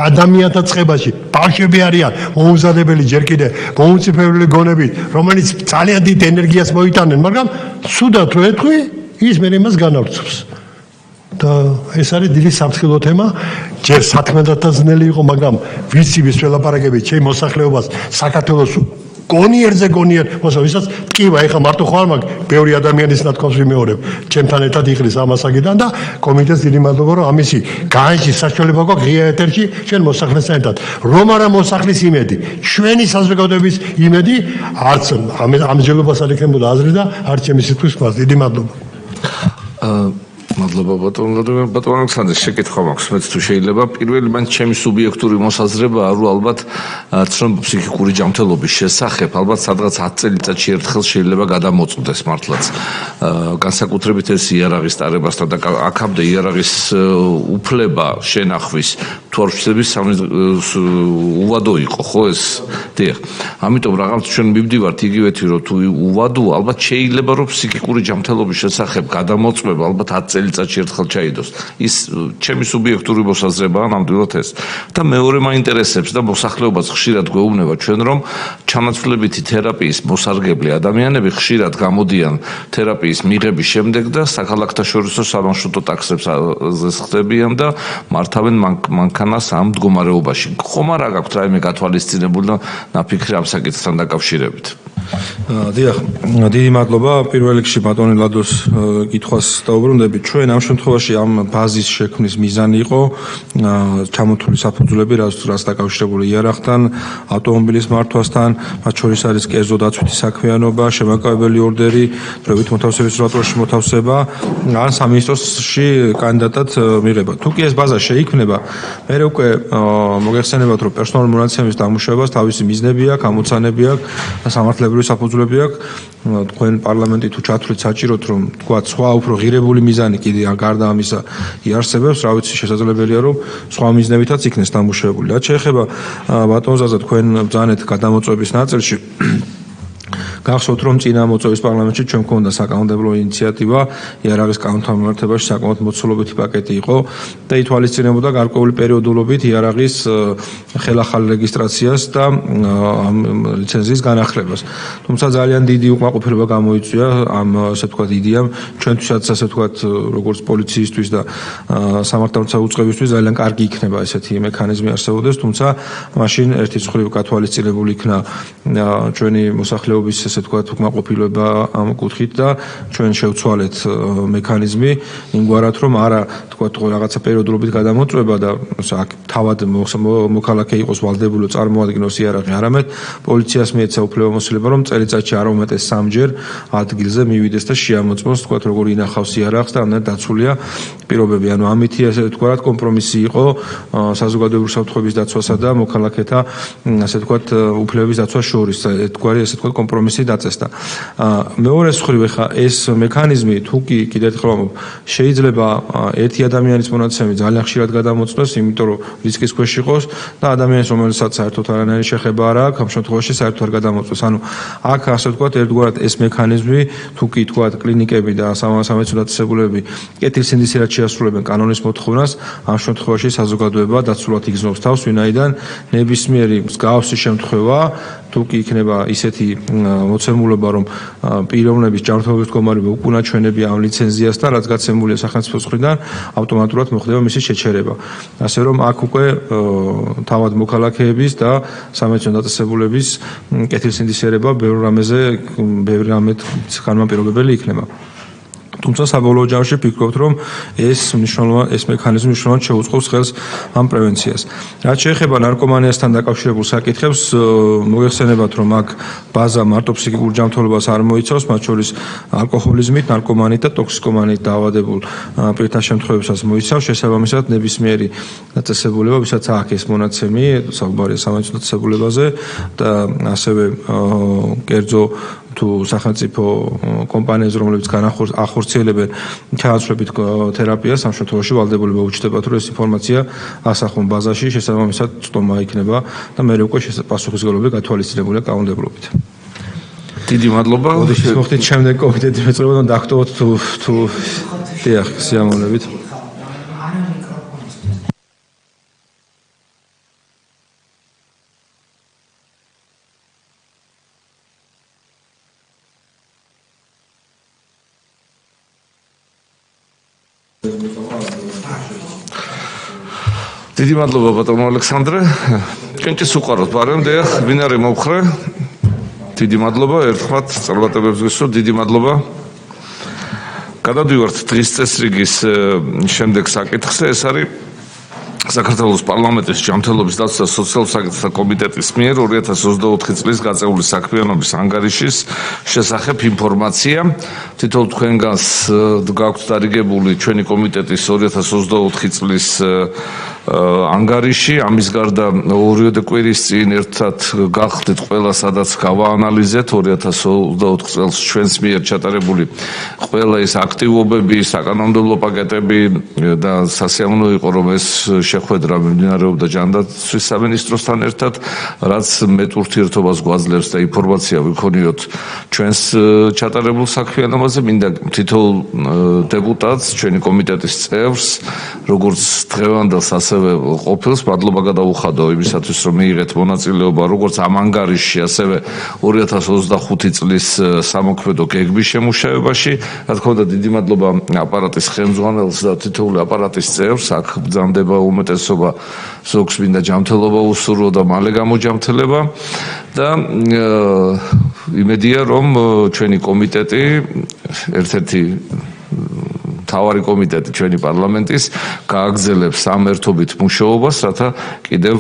ადამიანთა წყებაში ბავშვები არიან, მომზადებელი ჯერ კიდე მომწიფებელი გონებით, რომელიც ძალიან დიდ ენერგიას მოიტანენ, მაგრამ ცუდად რო ეთქვი, ის მე იმას განავრცობს. და ეს არის დიდი საფრთხილო თემა. ჯერ სათქმედათაზნელი იყო, მაგრამ ვიცი ვის ველაპარაკებით ჩემ მოსახლეობას საქართველოს გონიერზე ვისაც ტკივა, ეხლა მარტო ხო არ მაქვს, ბევრი ადამიანის ნათქვამს ვიმეორებ, ჩემთან ერთად იყრის ამასაგიდან და კომიტეტს დიდი მადლობა, რომ ამისი განში საშუალება გვაქვს ღია ეთერში ჩვენ მოსახლესთან ერთად. რომ არა მოსახლის იმედი, ჩვენი საზოგადოების იმედი, არც ამჯერობას არ იქნებოდა აზრი და არც ჩემი სიტყვის ქვას. დიდი მადლობა. მადლობა ბატონ ალექსანდრე, შეკითხვა მაქვს მეც თუ შეიძლება. პირველი მან ჩემი სუბიექტური მოსაზრებაა, რომ ალბათ ცნობ ფსიქიკური ჯანმრთელობის შესახებ ალბათ სადღაც 10 წელიწადში ერთხელ შეიძლება გადამოწყვდეს მართლაც. განსაკუთრებით ეს იარაღის ტარებასთან და აქამდე იარაღის უფლება შენახვის თუ არ ვშლების უვადო იყო, ხო ეს? დიახ. ამიტომ რაღაც ჩვენ მივდივართ იგივეთი, რომ თუ უვადოა, ალბათ შეიძლება რომ ფსიქიკური ჯანმრთელობის შესახებ გადამოწყვება ალბათ 10 წელიწადში ერთხელ ჩაიდოს. ის ჩემი სუბიექტური მოსაზრებაა ნამდვილად ეს. და მეორე მაინტერესებს და მოსახლეობას ხშირად გვეუბნება ჩვენ რომ ჩანაცვლებითი თერაპიის მოსარგებლე ადამიანები ხშირად გამოდიან თერაპიის მიღების შემდეგ და საქალაქთაშორისო სამარშრუტო ტაქსებს ხდებიან და მართავენ მანქანას ამ მდგომარეობაში. ხომ არა გაქვთ რაიმე გათვალისწინებული და ნაფიქრი ამ საკითხთან დაკავშირებით? დიახ, დიდი მადლობა. პირველ რიგში ბატონი ლადოს კითხვას დაუბრუნდები. ჩვენ ამ შემთხვევაში ამ ბაზის შექმნის მიზანი იყო ჩამოთვლილი საფუძვლები, რაც დაკავშირებული იარაღთან, ავტომობილის მართვასთან, მათ შორის არის კერძო დაცვითი საქმიანობა, შემაკავებელი ორდერი, დროებით მოთავსების რატოში მოთავსება, ან სამინისტროში კანდიდატად მიღება. თუ კი ეს ბაზა შეიქმნება, მე უკვე მოგეხსენებათ, რომ პერსონალური მონაცემების დამუშავებას თავისი მიზნები აქვს, ამოცანები აქვს და სამართლებრივი საფუძვლები აქვს. თქვენ პარლამენტი თუ ჩათვლით საჭიროთ, რომ თქვა სხვა უფრო ღირებული მიზანი კიდე გარდა ამისა იარსებებს, რა ვიცი, შესაძლებელია რომ სხვა მიზნებითაც იქნეს დამუშავებული. რაც შეეხება ბატონ ზაზა, თქვენ ბრძანეთ გადამოწვევის ნაწილში. გახსოვთ, რომ წინა მოწვევის პარლამენტში ჩვენ გვქონდა საკანონმდებლო ინიციატივა იარაღის კანონთან მიმართებაში საკმაოდ მოცულობითი პაკეტი იყო და ითვალისწინებოდა გარკვეული პერიოდულობით იარაღის ხელახალ რეგისტრაციას და ლიცენზიის განახლებას. თუმცა ძალიან დიდი უკმაყოფილება გამოიწვია ამ ასე ვთქვათ იდეამ ჩვენთვისაც ასე ვთქვათ როგორც პოლიციისთვის და სამართალმცავ უწყებისთვის ძალიან კარგი იქნება ესეთი მექანიზმი არსებობდეს, თუმცა მაშინ ერთი მხრივ გათვალისწინებული იქნა ჩვენი მოსახლეობის ასე ვთქვათ უკმაყოფილება ამ კუთხით და ჩვენ შევცვალეთ მექანიზმი იმგვარად რომ არა ვთქვათ რაღაცა პერიოდულობით გადამოწვება და აქ თავად მოქალაქე იყოს ვალდებული წარმოადგინოს იარაღი, არამედ პოლიციას მიეცა უფლებამოსილება რომ წელიწადში არ უმეტეს 3-ჯერ ადგილზე მივიდეს და შეამოწმოს ვთქვათ როგორ ინახავს იარაღს და ამდენად დაცულია პირობები. ანუ ამითი ასე ვთქვათ კომპრომისი იყო საზოგადოებრივი უსაფრთხოების დაცვასა და მოქალაქეთა ასე ვთქვათ უფლებების დაცვას შორის. ერთგვარი ასე ვთქვათ კომპრომისი დაწესდა. მეორე მხრივ ხა ეს მექანიზმი თუ კი კიდევ ერთხელ შეიძლება ერთი ადამიანის მონაცემები ძალიან ხშირად გადამოწყვეს, იმიტომ რომ რისკის ქვეშ იყოს და ადამიანს რომელსაც საერთოდ არანაირი შეხება არ აქვს, ამ შემთხვევაში საერთოდ არ გადამოწყვეს. ანუ აქ ასე ვთქვათ ერთგვარად ეს მექანიზმი თუ კი ვთქვათ კლინიკები და სამედიცინო დაწესებულებები კეთილსინდისიერად შეასრულებენ კანონის მოთხოვნას, ამ შემთხვევაში საზოგადოება დაცულად იგრძნობს თავს, ვინაიდან ნებისმიერი მსგავსი შემთხვევა თუ კი იქნება ისეთი მოცემულობა, რომ პიროვნების ჯანმრთელობის მდგომარეობა უკუნაჩვენებია ამ ლიცენზიას და რაც გაცემულია სახელმწიფოს მხრიდან, ავტომატურად მოხდება მისი შეჩერება. ასე რომ აქ უკვე თავად მოქალაქეების და სამედიცინო დაწესებულების კეთილსინდისიერება ბევრ რამეთ განმაპირობებელი იქნება. თუმცა საბოლოო ჯამში ვფიქრობთ, რომ ეს მექანიზმი მნიშვნელოვნად შეუწყობს ხელს ამ პრევენციას. რაც შეეხება ნარკომანიასთან დაკავშირებულ საკითხებს, მოგეხსენებათ, რომ აქ ბაზა მარტო ფსიქიკურ ჯანმრთელობას არ მოიცავს, მათ შორის ალკოჰოლიზმით, ნარკომანიით და ტოქსიკომანიით დაავადებულ პირთა შემთხვევებსაც მოიცავს. შესაბამისად, ნებისმიერი დაწესებულება, ვისაც აქვს ეს მონაცემი, საუბარია სამედიცინო დაწესებულებაზე და ასევე კერძო თუ სახელმწიფო კომპანიებს, რომლებიც ახორციელებენ ჩანაცვლებით თერაპიას, ამ შემთხვევაში ვალდებულება უჩნდებათ, რომ ეს ინფორმაცია ასახონ ბაზაში, შესაბამისად წტომა იქნება და მე უკვე პასუხისმგებლობა გათვალისწინებულია კანონმდებლობით. დიდი მადლობა. ოდეშიც მოხდით შემდეგ კომიტეტი მეწრებოდა და დახტოვოთ თუ დიახ, სიამოვნებით. დიდი მადლობა ბატონო ალექსანდრე. კენჭის უყაროთ ბარემდე, ვინ არის მომხრე? დიდი მადლობა, ერთხმათ წარმატებებს გისურვ, დიდი მადლობა. გადავდივართ დღის წესრიგის შემდეგ საკითხზე, ეს არის საქართველოს პარლამენტის ჯანმრთელობის დაცვა და სოციალურ საკითხთა კომიტეტის მიერ 2024 წლის გაწეული საქმიანობის ანგარიშის შესახებ ინფორმაცია. თითოეულ თქვენგანს გაქვთ დარიგებული ჩვენი კომიტეტის 2024 წლის ანგარიში. ამის გარდა ორივე კვირის წინ ერთად გახდით ყველა სადაც გავაანალიზეთ 2024 წელს ჩვენს მიერ ჩატარებული ყველა ის აქტივობები, საკანონმდებლო პაკეტები და სასიამოვნო იყო რომ ეს შეხვედრა მიმდინარეობდა ჯანდაცვის სამინისტროსთან ერთად, რაც მეტ ურთიერთობას გვაძლევს და ინფორმაცია ვიქონიოთ ჩვენს ჩატარებულ საქმიანობაზე. მინდა თითოეულ დეპუტატს, ჩვენი კომიტეტის წევრს, როგორც დღევანდელს ასევე ყოფილს მადლობა გადაუხადო იმისათვის რომ მიიღეთ მონაწილეობა როგორც ამ ანგარიშში, ასევე 2025 წლის სამოქმედო გეგმის შემუშავებაში. რა თქმა უნდა, დიდი მადლობა აპარატის ხელმძღვანელს და თითოეული აპარატის წევრს. აქ ბრძანდება უმეტესობა, ზოგს მინდა ჯანმრთელობა უსურვო და მალე გამოჯანმრთელება და იმედია რომ ჩვენი კომიტეტი ერთ-ერთი მთავარი კომიტეტი ჩვენი პარლამენტის გააგრძელებს ამ ერთობით მუშაობას, რათა კიდევ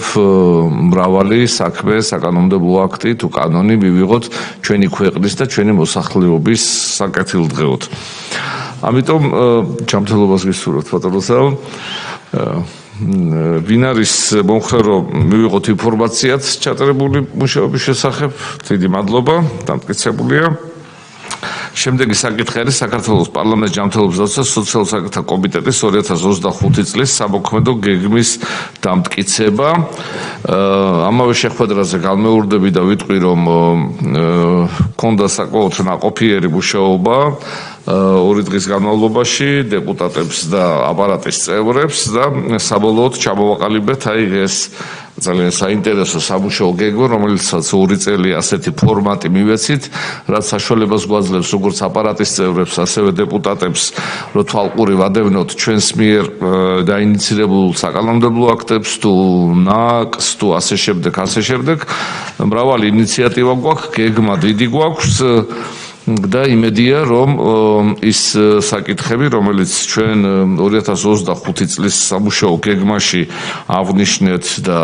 მრავალი საქმე, საკანონმდებლო აქტი თუ კანონი მივიღოთ ჩვენი ქვეყნის და ჩვენი მოსახლეობის საკეთილდღეოდ. ამიტომ ჯანმრთელობას გისურვებთ ბატონოსა. ვინ არის მომხრე რომ მივიღოთ ინფორმაციაც ჩატარებული მუშაობის შესახებ, დიდი მადლობა, დამტკიცებულია. შემდეგი საკითხი არის საქართველოს პარლამენტის ჯანმრთელობის დაცვა სოციალურ საკითხთა კომიტეტის 2025 წლის სამოქმედო გეგმის დამტკიცება. ამავე შეხვედრაზე განმეორდები და ვიტყვი რომ ქონდა საკმაოდ ნაყოფიერი მუშაობა 2 დღის განმავლობაში დეპუტატებს და აპარატის წევრებს და საბოლოოდ ჩამოვაყალიბეთ აი ეს ძალიან საინტერესო სამუშაო გეგმა, რომელიცაც 2 წელი ასეთი ფორმატი მივეცით, რაც საშუალებას გვაძლევს როგორც აპარატის წევრებს, ასევე დეპუტატებს, რომ თვალყური ვადევნოთ ჩვენს მიერ დაინიცირებულ საკანონმდებლო აქტებს, თუ ნაკს, თუ ასე შემდეგ. მრავალი ინიციატივა გვაქვს, გეგმა დიდი გვაქვს. და იმედია რომ ის საკითხები რომელიც ჩვენ 2025 წლის სამუშაო გეგმაში აღნიშნეთ და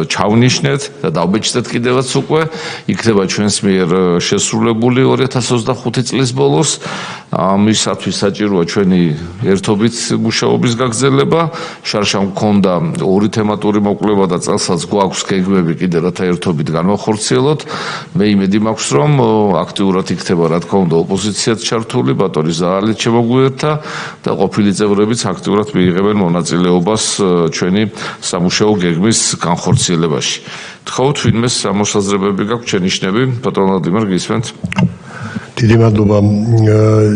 ჩავნიშნეთ და დავბეჭდეთ კიდევაც უკვე იქნება ჩვენს მიერ შესრულებული 2025 წლის ბოლოს. ამისათვის საჭიროა ჩვენი ერთობით მუშაობის გაგრძელება. შარშან მქონდა 2 თემატური მოკვლევა და წელსაც გვაქვს გეგმები კიდე რათა ერთობით განვახორციელოთ. მე იმედი მაქვს რომ აქტიურად იქნება რა თქმა უნდა ოპოზიციაც ჩართული, ბატონი ზაალით შემოგვიერთდა და ყოფილი წევრებიც აქტიურად მიიღებენ მონაწილეობას ჩვენი სამუშაო გეგმის განხორციელებაში. თხოვთ ვინმეს მოსაზრებები გაქვთ, შენიშვნები, ბატონ ვლადიმერ გისმენთ. დიდი მადლობა.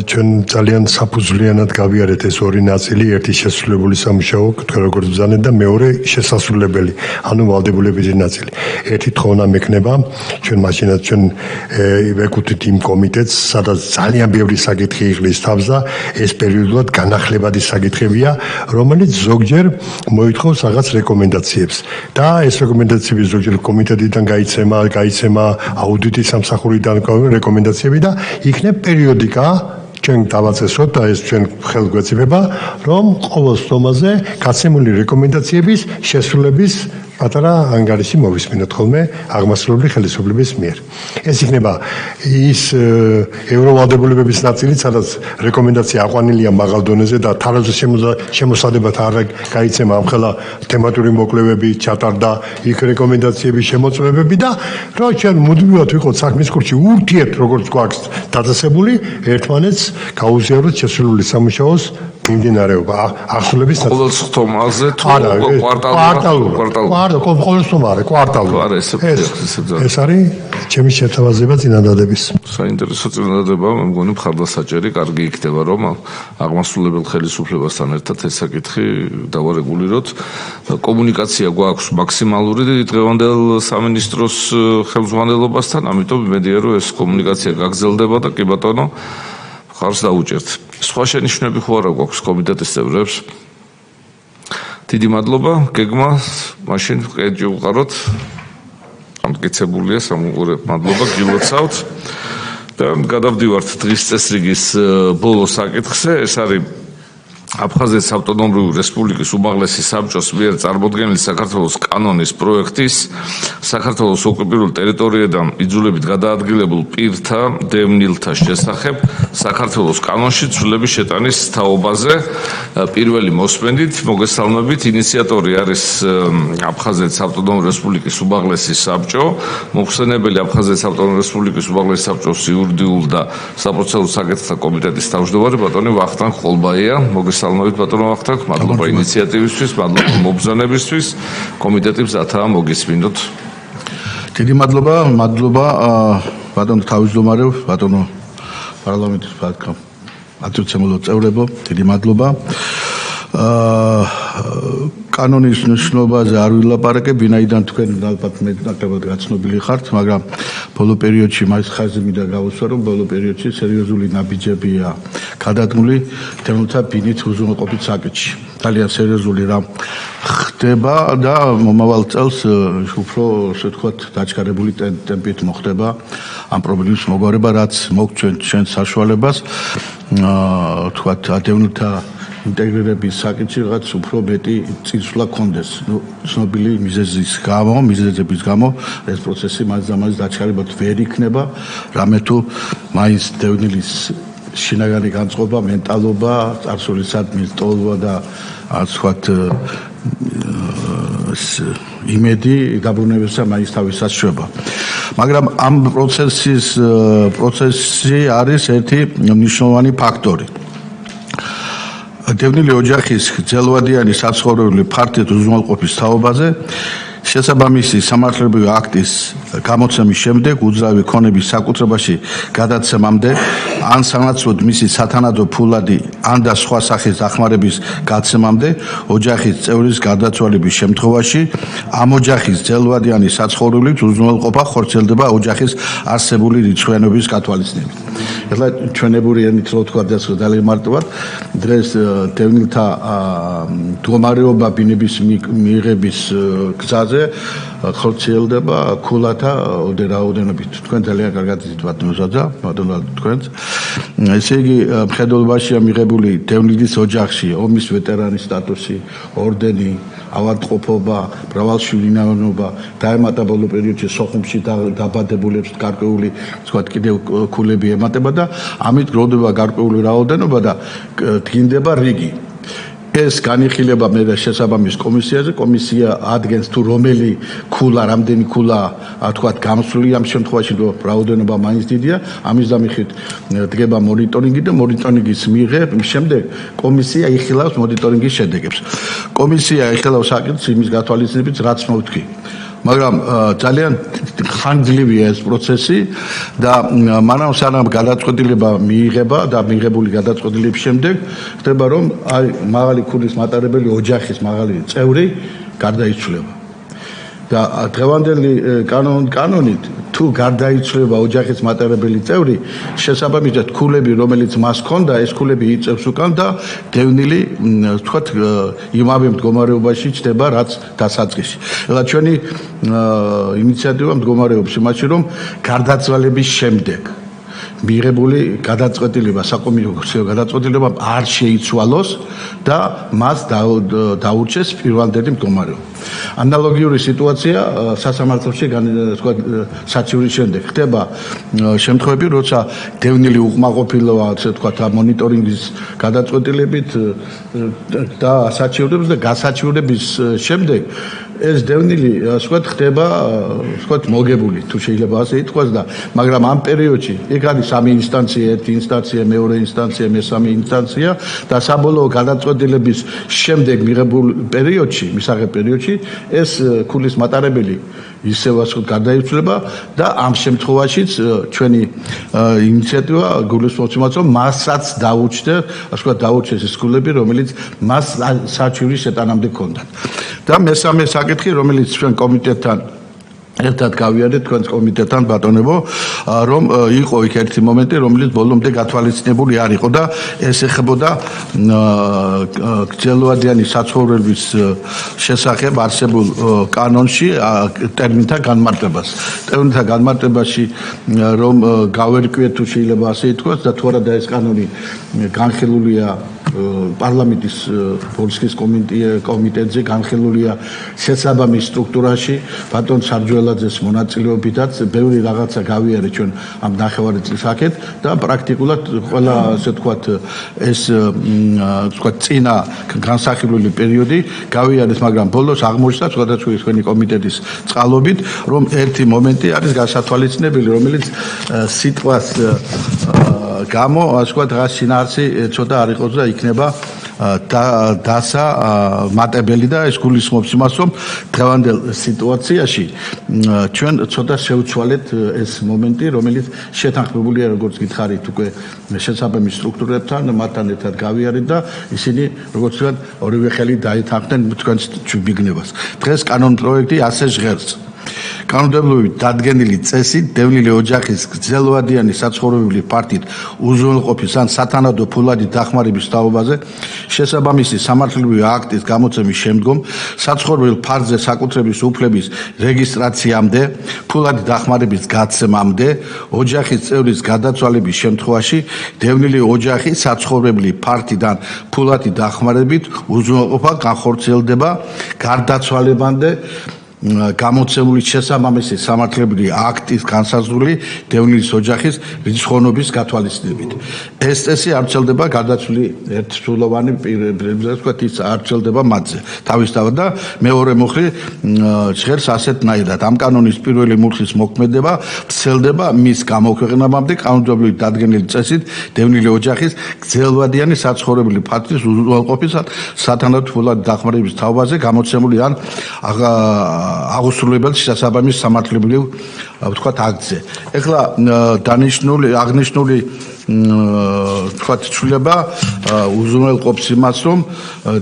ჩვენ ძალიან საფუძვლიანად გავიარეთ ეს 2 ნაწილი, ერთი შესრულებული სამუშაო, თქვენ როგორც ბრძანეთ და მეორე შესასრულებელი, ანუ ვალდებულებითი ნაწილი. ერთი თხოვნა მექნება, ჩვენ მაშინაც ჩვენ ვეკუთვნით იმ კომიტეტს, სადაც ძალიან ბევრი საკითხი იღლის თავს და ეს პერიოდულად განახლებადი საკითხებია, რომელიც ზოგჯერ მოითხოვს რაღაც რეკომენდაციებს. და ეს რეკომენდაციები ზოგჯერ კომიტეტიდან გაიცემა აუდიტის სამსახურიდან რეკომენდაციები და იქნებ პერიოდიკა ჩვენ დავაწესოთ და ეს ჩვენ ხელგვეცემება რომ ყოველ სტომაზე გაცემული რეკომენდაციების შესრულების პატარა ანგარიში მოვისმინოთ ხოლმე აღმასრულებელი ხელისუფლების მიერ. ეს იქნება ის ევროვალდებულებების ნაწილი, სადაც რეკომენდაცია აყვანილია მაღალ დონეზე და თარაზე შემოსადებად არ გაიცემა ამხელა თემატური მოკვლევები ჩატარდა, იქ რეკომენდაციების შემოწმებები და რომ ჩვენ მუდმივად ვიყოთ საქმის კურსში ურთიერთ როგორც გვაქვს დაწესებული, ერთმანეთს გაუზიაროთ შესრულებული სამუშაოს მიმდინარეობა აღსრულების ყოველ სტომაზე თუ კვარტალურად. ეს არის ჩემი შეთავაზება წინადადების. საინტერესო წინადადება, მე მგონი მხარდასაჭერი, კარგი იქნება რომ აღმასრულებელ ხელისუფლებასთან ერთად ეს საკითხი დავარეგულიროთ. კომუნიკაცია გვაქვს მაქსიმალური დღევანდელ სამინისტროს ხელმძღვანელობასთან, ამიტომ იმედია რომ ეს კომუნიკაცია გაგრძელდება და კი ბატონო ხარს დაუჭერთ. სხვა შენიშვნები ხო არა გვაქვს კომიტეტის წევრებს? დიდი მადლობა, გეგმა მაშინ კეჭი უყაროთ. ამტკიცებულია, მადლობა, გილოცავთ. და გადავდივართ დღის წესრიგის ბოლო საკითხზე, ეს არის აფხაზეთის ავტონომიური რესპუბლიკის უმაღლესი საბჭოს მიერ წარმოდგენილი საქართველოს კანონის პროექტის საქართველოს ოკუპირებულ ტერიტორიიდან იძულებით გადაადგილებულ პირთა დევნილთა შესახებ საქართველოს კანონში ცვლილების შეტანის თაობაზე პირველი მოსმენით მოგესალმებით ინიციატორი არის აფხაზეთის ავტონომიური რესპუბლიკის უმაღლესი საბჭო მოხსენებელი აფხაზეთის ავტონომიური რესპუბლიკის უმაღლესი საბჭოს იურიდიულ და საპროცესუალო საკითხთა კომიტეტის თავმჯდომარე ბატონი ვახტანგ ხოლბაია მოგესალმებით ბატონო ვახტანგ მადლობა ინიციატივისთვის მადლობა მობრძანებისთვის კომიტეტის ათაა მოგისმინოთ დიდი მადლობა ბატონო თავმჯდომარე ბატონო პარლამენტის ათწლეულო წევრებო დიდი მადლობა კანონის ნიშნობაზე არ ვილაპარაკებ, ვინაიდან თქვენ ალბათ მეტნაკლებად გაცნობილი ხართ, მაგრამ ბოლო პერიოდში მას ხაზი მინდა გავუსვა, რომ ბოლო პერიოდში სერიოზული ნაბიჯებია გადადგმული დევნილთა ბინით უზრუნველყოფის საკითხში. ძალიან სერიოზული რამ ხდება და მომავალ წელს უფრო ასე ვთქვათ დაჩქარებული ტემპით მოხდება ამ პრობლემის მოგვარება, რაც მოგჩვენთ ჩვენს საშუალებას ვთქვათ დევნილთა ინტეგრირების საკითხი რაღაც უფრო მეტი წინსვლა კონდეს. ცნობილი მიზეზების გამო ეს პროცესი მასდამაც დაჩქარებად ვერ იქნება, რამე თუ მაინც დევნილის შინაგანი განწყობა, მენტალობა, წარსულის სადგმის ტოლობა და ასე ვთქვათ იმედი დაბრუნებისა მაინც თავისას შვება. მაგრამ ამ პროცესი არის ერთი მნიშვნელოვანი ფაქტორი. დევნილი ოჯახის გრძელვადიანი საცხოვრებელი ფართით უზრუნველყოფის თაობაზე შესაბამისი სამართლებრივი აქტის გამოცემის შემდეგ უძრავი ქონების საკუთრებაში გადაცემამდე ან სანაცვლოდ მისი სათანადო ფულადი ან და სხვა სახის დახმარების გაცემამდე ოჯახის წევრის გარდაცვალების შემთხვევაში ამ ოჯახის გრძელვადიანი საცხოვრებლით უზრუნველყოფა ხორციელდება ოჯახის არსებული რიცხვიანობის გათვალისწინებით. ეხლა ჩვენებური ენით რო ვთქვა ძალიან მარტივად დღეს დევნილთა მდგომარეობა ბინების მიღების გზაზე ხორციელდება ქულათა რაოდენობით. თქვენ ძალიან კარგად იცით ბატონო თქვენ. ესე იგი მხედველობაშია მიღებული დევნილის ოჯახში ომის ვეტერანის სტატუსი, ორდენი, ავადმყოფობა, მრავალშვილიანობა, დაემატა ბოლო პერიოდში სოხუმში დაბადებულებს გარკვეული ვთქვათ კიდევ ქულები ემატება და ამით გროვდება გარკვეული რაოდენობა და დგინდება რიგი. ეს განიხილება მე შესაბამის კომისიაზე, კომისია ადგენს თუ რომელი ქულა, რამდენი ქულა ვთქვათ გამსვლელი ამ შემთხვევაში რომ რაოდენობა მაინც დიდია, ამის დამიხით დგება მონიტორინგი და მონიტორინგის მიღების შემდეგ კომისია იხილავს მონიტორინგის შედეგებს. კომისია იხილავს საკითხს იმის გათვალისწინებით, რაც მოვთქვი. მაგრამ ძალიან ხანგრძლივია ეს პროცესი და მანამ სანამ გადაწყვეტილება მიიღება და მიღებული გადაწყვეტილების შემდეგ ხდება რომ აი მაღალი ქულის მატარებელი ოჯახის მაღალი წევრი გარდაიცვლება. და დღევანდელი კანონით თუ გარდაიცვლება ოჯახის მატარებელი წევრი შესაბამისად ქულები რომელიც მას ჰქონდა ეს ქულები იწევს უკან და დევნილი ვთქვათ იმავე მდგომარეობაში ჩდება რაც დასაწყისში. ეხლა ჩვენი ინიციატივა მდგომარეობს იმაში რომ გარდაცვალების შემდეგ მიღებული გადაწყვეტილება საკომისიო გადაწყვეტილება არ შეიცვალოს და მას დაურჩეს პირვანდელი მდგომარეობა. ანალოგიური სიტუაცია სასამართლოში ვთქვათ საჩივრის შემდეგ ხდება შემთხვევები როცა დევნილი უკმაყოფილოა ასე ვთქვათ მონიტორინგის გადაწყვეტილებით და საჩივრებს და გასაჩივრების შემდეგ ეს დევნილი ასე ვთქვათ ხდება ვთქვათ მოგებული თუ შეიძლება ასე ითქვას და მაგრამ ამ პერიოდში იქ არის სამი ინსტანცია, ერთი ინსტანცია, მეორე ინსტანცია, მესამე ინსტანცია და საბოლოო გადაწყვეტილების შემდეგ მიღებულ პერიოდში, მისაღებ პერიოდში ეს ქულის მატარებელი ისევ ასე გარდაიცვლება და ამ შემთხვევაშიც ჩვენი ინიციატივა გულისხმობს იმას რომ მასაც დაუჩნდა ასე ვთქვათ დაუჩეს ეს ქულები რომელიც მას საჩივრის შეტანამდე ჰქონდათ. და მესამე საკითხი რომელიც ჩვენ კომიტეტთან ერთად გავიარეთ თქვენს კომიტეტთან ბატონებო რომ იყო იქ ერთი მომენტი რომელიც ბოლომდე გათვალისწინებული არ იყო და ეს ეხებოდა გრძელვადიანი საცხოვრებლების შესახებ არსებულ კანონში ტერმინთა განმარტებას. ტერმინთა განმარტებაში რომ გავერკვიეთ თუ შეიძლება ასე ითქვას და თუ არა და ეს კანონი განხილულია პარლამენტის პოლიციის კომიტეტზე განხილულია შესაბამის სტრუქტურაში ბატონ სარჯველაძეს მონაწილეობითაც ბევრი რაღაცა გავიარე ჩვენ ამ ნახევარი წლის აქეთ და პრაქტიკულად ყველა ასე ვთქვათ ეს ვთქვათ წინა განსახილველი პერიოდი გავიარეთ, მაგრამ ბოლოს აღმოჩნდა სხვადასხვა თქვენი კომიტეტის წყალობით, რომ ერთი მომენტი არის გასათვალისწინებელი, რომელიც სიტყვას გამო ასე ვთქვათ რაღაც შინაარსი ცოტა არ იყოს და იქნება დასა მატებელი და ეს გულისხმობს იმას, რომ დღევანდელ სიტუაციაში ჩვენ ცოტა შევცვალეთ ეს მომენტი, რომელიც შეთანხმებულია, როგორც გითხარით, უკვე შესაბამის სტრუქტურებთან, მათთან ერთად გავიარეთ და ისინი, როგორც ვთქვათ, ორივე ხელი დაეთანხმდნენ თქვენს ჩუბიგნებას. დღეს კანონპროექტი ასე ჟღერს. კანონმდებლობით დადგენილი წესით დევნილი ოჯახის გრძელვადიანი საცხოვრებელი ფართით უზრუნველყოფის ან სათანადო ფულადი დახმარების თაობაზე შესაბამისი სამართლებრივი აქტის გამოცემის შემდგომ საცხოვრებელ ფართზე საკუთრების უფლების რეგისტრაციამდე, ფულადი დახმარების გაცემამდე, ოჯახის წევრის გადაცვალების შემთხვევაში დევნილი ოჯახის საცხოვრებელი ფართიდან ფულადი დახმარებით უზრუნველყოფა განხორციელდება გარდაცვალებამდე გამოცემული შესაბამისი სამართლებრივი აქტის განსაზღვრული დევნის ოჯახის რიცხოვნობის გათვალისწინებით. ეს წესი არ ვრცელდება გარდაცვლილი ერთსრულოვანი პირებზე, ვთქვათ, ის არ ვრცელდება მათზე. თავისთავად და მეორე მუხლი ჟღერს ასეთნაირად. ამ კანონის პირველი მუხლის მოქმედება ვრცელდება მის გამოქვეყნებამდე კანონმდებლობით დადგენილი წესით დევნილი ოჯახის გრძელვადიანი საცხოვრებელი ფართის უზრუნველყოფისა სათანადო ფულადი დახმარების თაობაზე გამოცემული ან აღუსრულებელ შესაბამის სამართლებრივ ვთქვათ აქტზე. ეხლა აღნიშნული ვთქვათ ცვლილება უზრუნველყოფს იმას, რომ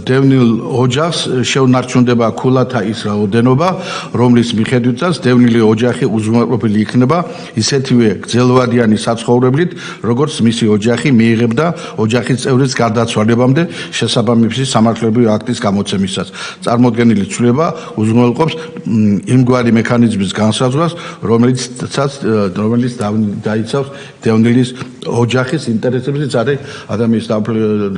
დევნილ ოჯახს შეუნარჩუნდება ქულათა ის რაოდენობა, რომლის მიხედვითაც დევნილი ოჯახი უზრუნველყოფილი იქნება ისეთივე გრძელვადიანი საცხოვრებლით, როგორც მისი ოჯახი მიიღებდა ოჯახის წევრის გარდაცვალებამდე შესაბამისი სამართლებრივი აქტის გამოცემისას. წარმოდგენილი ცვლილება უზრუნველყოფს იმგვარი მექანიზმის განსაზღვრას, რომელიც დაიცავს დევნილის ოჯახის ინტერესებს, არის ადამიანის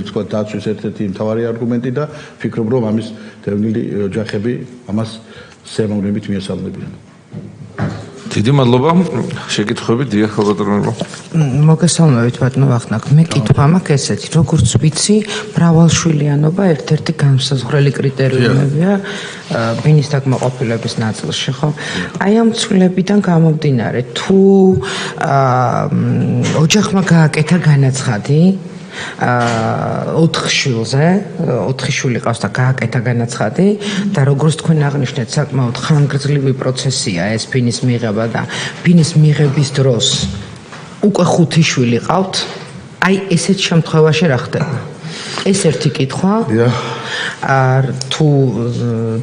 თქვათ დაცვის ერთ-ერთი მთავარი არგუმენტი და ვფიქრობ, რომ ამის დევნილი ოჯახები ამას სიამოვნებით მიესალმებიან. დიდი მადლობა. შეკითხვები დიახ ბატონო. მოგესალმებით ბატონო ვახნაკ. მე კითხვა მაქვს ესეთი, როგორც ვიცი, მრავალშვილიანობა ერთ-ერთი განსაზღვრელი კრიტერიუმებია ბინის დაკმაყოფილების ნაწილში, ხო? აი ამ ცვლილებიდან გამომდინარე, თუ ოჯახმა გააკეთა განაცხადი 4 შვილი ყავს და გააკეთა განაცხადი და როგორც თქვენ აღნიშნეთ, საკმაოდ ხანგრძლივი პროცესია ეს ბინის მიღება და ბინის მიღების დროს უკვე 5 შვილი ყავთ. აი ესეთ შემთხვევაში რა ხდება? ეს ერთი კითხვა. თუ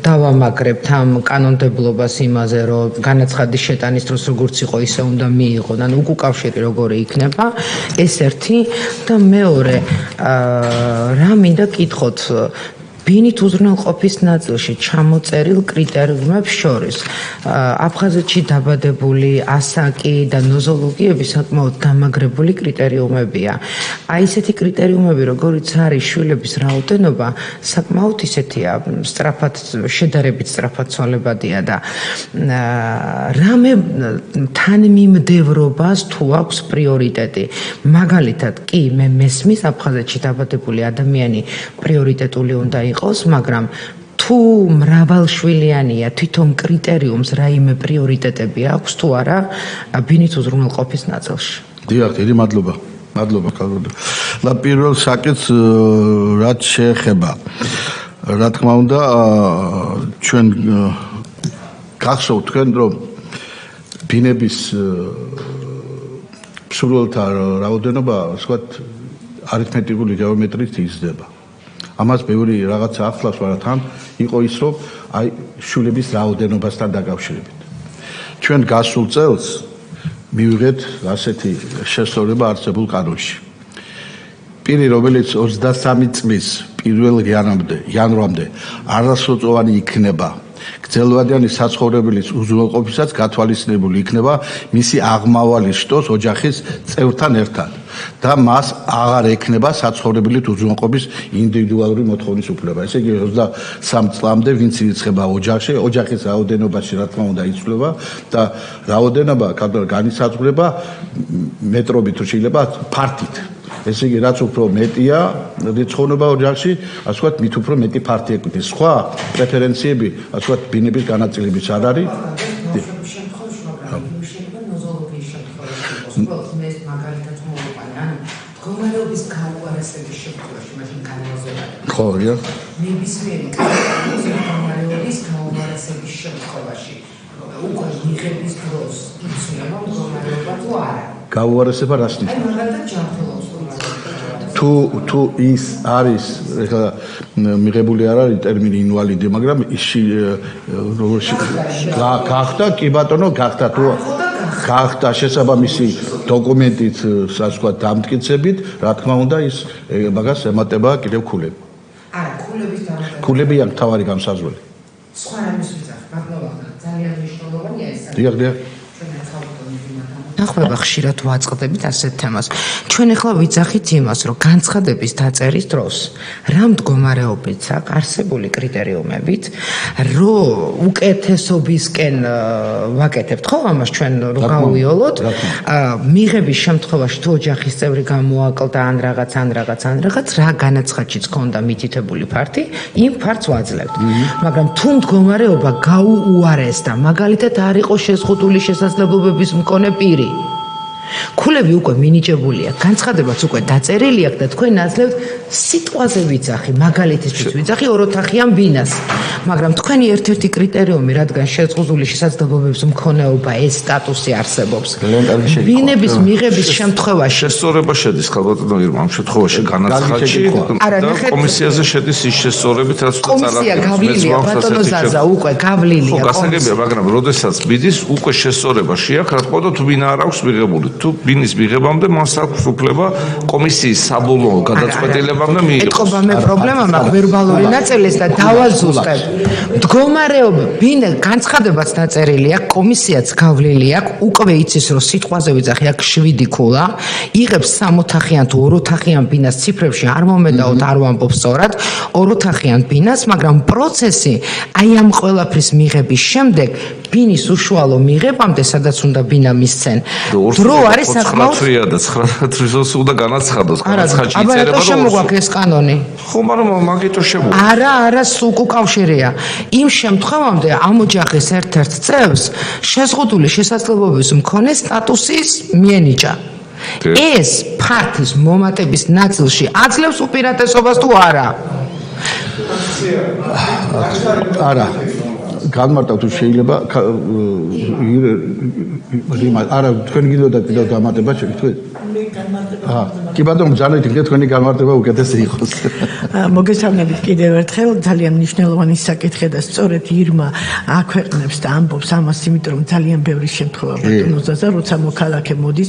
დავამაგრებთ ამ კანონმდებლობას იმაზე, რომ განაცხადის შეტანის დროს როგორც იყო, ისე უნდა მიიღო, ანუ უკავშირი როგორი იქნება, ეს ერთი და მეორე რა მინდა კითხოთ ბინით უზრუნველყოფის ნაწილში ჩამოწერილ კრიტერიუმებს შორის აფხაზეთში დაბადებული ასაკი და ნოზოლოგიები საკმაოდ დამაგრებული კრიტერიუმებია. აი ესეთი კრიტერიუმები, როგორიც არის შვილების რაოდენობა, საკმაოდ ისეთია, შედარებით სწრაფად ცვალებადია და რამე თანმიმდევრობას თუ აქვს პრიორიტეტი. მაგალითად, კი, მე მესმის აფხაზეთში დაბადებული ადამიანი პრიორიტეტული უნდა იყოს, მაგრამ თუ მრავალშვილიანია, თვითონ კრიტერიუმს რაიმე პრიორიტეტები აქვს თუ არა ბინით უზრუნველყოფის ნაწილში. დიახ, დიდი მადლობა. მადლობა კალბატონო. და პირველ საკითხს რაც შეეხება, რა თქმა უნდა, ჩვენ გახსოვთ თქვენ, რომ ბინების მსურველთა რაოდენობა, ვთქვათ, არითმეტიკული გეომეტრით იზრდება. ამას ბევრი რაღაცა ახლავს, მაგრამ თან იყო ის, რომ აი შვილების რაოდენობასთან დაკავშირებით. ჩვენ გასულ წელს მივიღეთ ასეთი შესწორება არსებულ კანონში. პირი, რომელიც 23 წლის 1 იანვრამდე არასრულწლოვანი იქნება გრძელვადიანი საცხოვრებელის უზრუნველყოფისას გათვალისწინებული იქნება მისი აღმავალი შტოს ოჯახის წევრთან ერთად და მას აღარ ექნება საცხოვრებელით უზრუნველყოფის ინდივიდუალური მოთხოვნის უფლება. ესე იგი 23 წლამდე ვინც ირიცხება ოჯახში, ოჯახის რაოდენობაში რა თქმა უნდა იცვლება და რაოდენობა განისაზღვრება მეტრობით თუ შეიძლება ფართით. ესე იგი რაც უფრო მეტია რიცხოვნობა ოჯახში, ასე ვთქვათ, მით უფრო მეტი ფართი ეკვიტის. სხვა პრეფერენციები, ასე ვთქვათ, ბინების განაწილების არ არის. მდგომარეობის გაუარესების შემთხვევაში, მაშინ განმაზღვრება. ხო, რია? ნებისმიერი მდგომარეობის გაუარესების შემთხვევაში, უკვე მიღების დროს იცვლება მდგომარეობა თუ არა. გაუარესება რას ნიშნავს? აი, მაგალითად ჯანმრთელობის თუ ის არის, ეხლა მიღებული არ არის ტერმინი ინვალიდი, მაგრამ გახდა, კი ბატონო, გახდა თუ გახდა შესაბამისი დოკუმენტით, ასე ვთქვათ, დამტკიცებით, რა თქმა უნდა, ის მაგას ემატება კიდევ ქულები. არა, ქულების დამატება. ქულები აქვს თავარი განსაზღვრელი. სხვა რამის ვიძახ, მაგრამ ძალიან მნიშვნელოვანია ეს. დიახ. ნახება ხშირად ვაწყდებით ასეთ თემას. ჩვენ ახლა ვიძახით იმას, რომ განცხადების დაწერის დროს რა მდგომარეობით აქვს არსებული კრიტერიუმებით, რომ უკეთესობისკენ ვაკეთებთ, ხო, ამას ჩვენ რო გავიოლოთ, მიღების შემთხვევაში თუ ოჯახის წევრი გამოაკლდა ან რაღაც, რა განაცხადშიც ქონდა მითითებული ფართი, იმ ფართს ვაძლევთ. მაგრამ თუ მდგომარეობა გაუუარესდა, მაგალითად არ იყო შეზღუდული შესაძლებლობების მქონე პირი, ქულები უკვე მინიჭებულია, განცხადებაც უკვე დაწერილი აქვს და თქვენ აძლევთ სიტყვაზე ვიძახი, მაგალითისთვის ვიძახი ოროთახიან ბინას. მაგრამ თქვენი ერთ-ერთი კრიტერიუმი, რადგან შეზღუდული შესაძლებლობების მქონეობა ეს სტატუსი არსებობს. ბინების მიღების შემთხვევაში შესწორება შედის ხალბატონო ირმა ამ შემთხვევაში განაცხადში და კომისიაზე შედის ის შესწორებით, რაც კომისია გავლილია ბატონო ზაზა, უკვე გავლილია კომისია. გასაგებია, მაგრამ როდესაც ბიდის უკვე შესწორება შეაქვს, რა თქმა უნდა, თუ ბინა არ აქვს მიღებული. თუ ბინის მიღებამდე მას აქვს უფლება კომისიის საბოლოო გადაწყვეტილებამდე მიიღოს. ეთყობა მე პრობლემა მაქვს ვერბალური ნაწილის და დავაზუსტებ. მდგომარეობა ბინა განცხადებაც დაწერილი აქვს, კომისიაც გავლილი აქვს, უკვე იცის რომ სიტყვაზე ვიძახი აქვს 7 ქულა, იღებს 3 ოთახიან თუ 2 ოთახიან ბინას ციფრებში არ მომედაოთ, არ ვამბობ სწორად, 2 ოთახიან ბინას, მაგრამ პროცესი აი ამ ყველაფრის მიღების შემდეგ ბინის უშუალო მიღებამდე, სადაც უნდა ბინა მისცენ. დრო არის საკმაოდ 9-ია და 9-ის უნდა განაცხადოს, განაცხადში იწერება რომ შემოგვაქვს ეს კანონი. ხო, მაგრამ მაგითო შემოგვაქვს. არა, სულ უკავშირია. იმ შემთხვევამდე ამ ოჯახის ერთ-ერთ წევრს შეზღუდული შესაძლებლობების მქონე სტატუსის მიენიჭა. ეს ფართის მომატების ნაწილში აძლევს უპირატესობას თუ არა? არა. განმარტავ თუ შეიძლება არა თქვენ გინდოდა კიდევ დამატება შეგიძლიათ? მე განმარტება. კი ბატონო, ძალიან გიხდით თქვენი განმარტება უკეთესი იყოს. მოგესალმებით კიდევ ერთხელ, ძალიან მნიშვნელოვანი საკითხია და სწორედ ირმა აქვეყნებს და ამბობს ამას, იმიტომ რომ ძალიან ბევრი შემთხვევა ბატონო ზაზა, როცა მოქალაქე მოდის,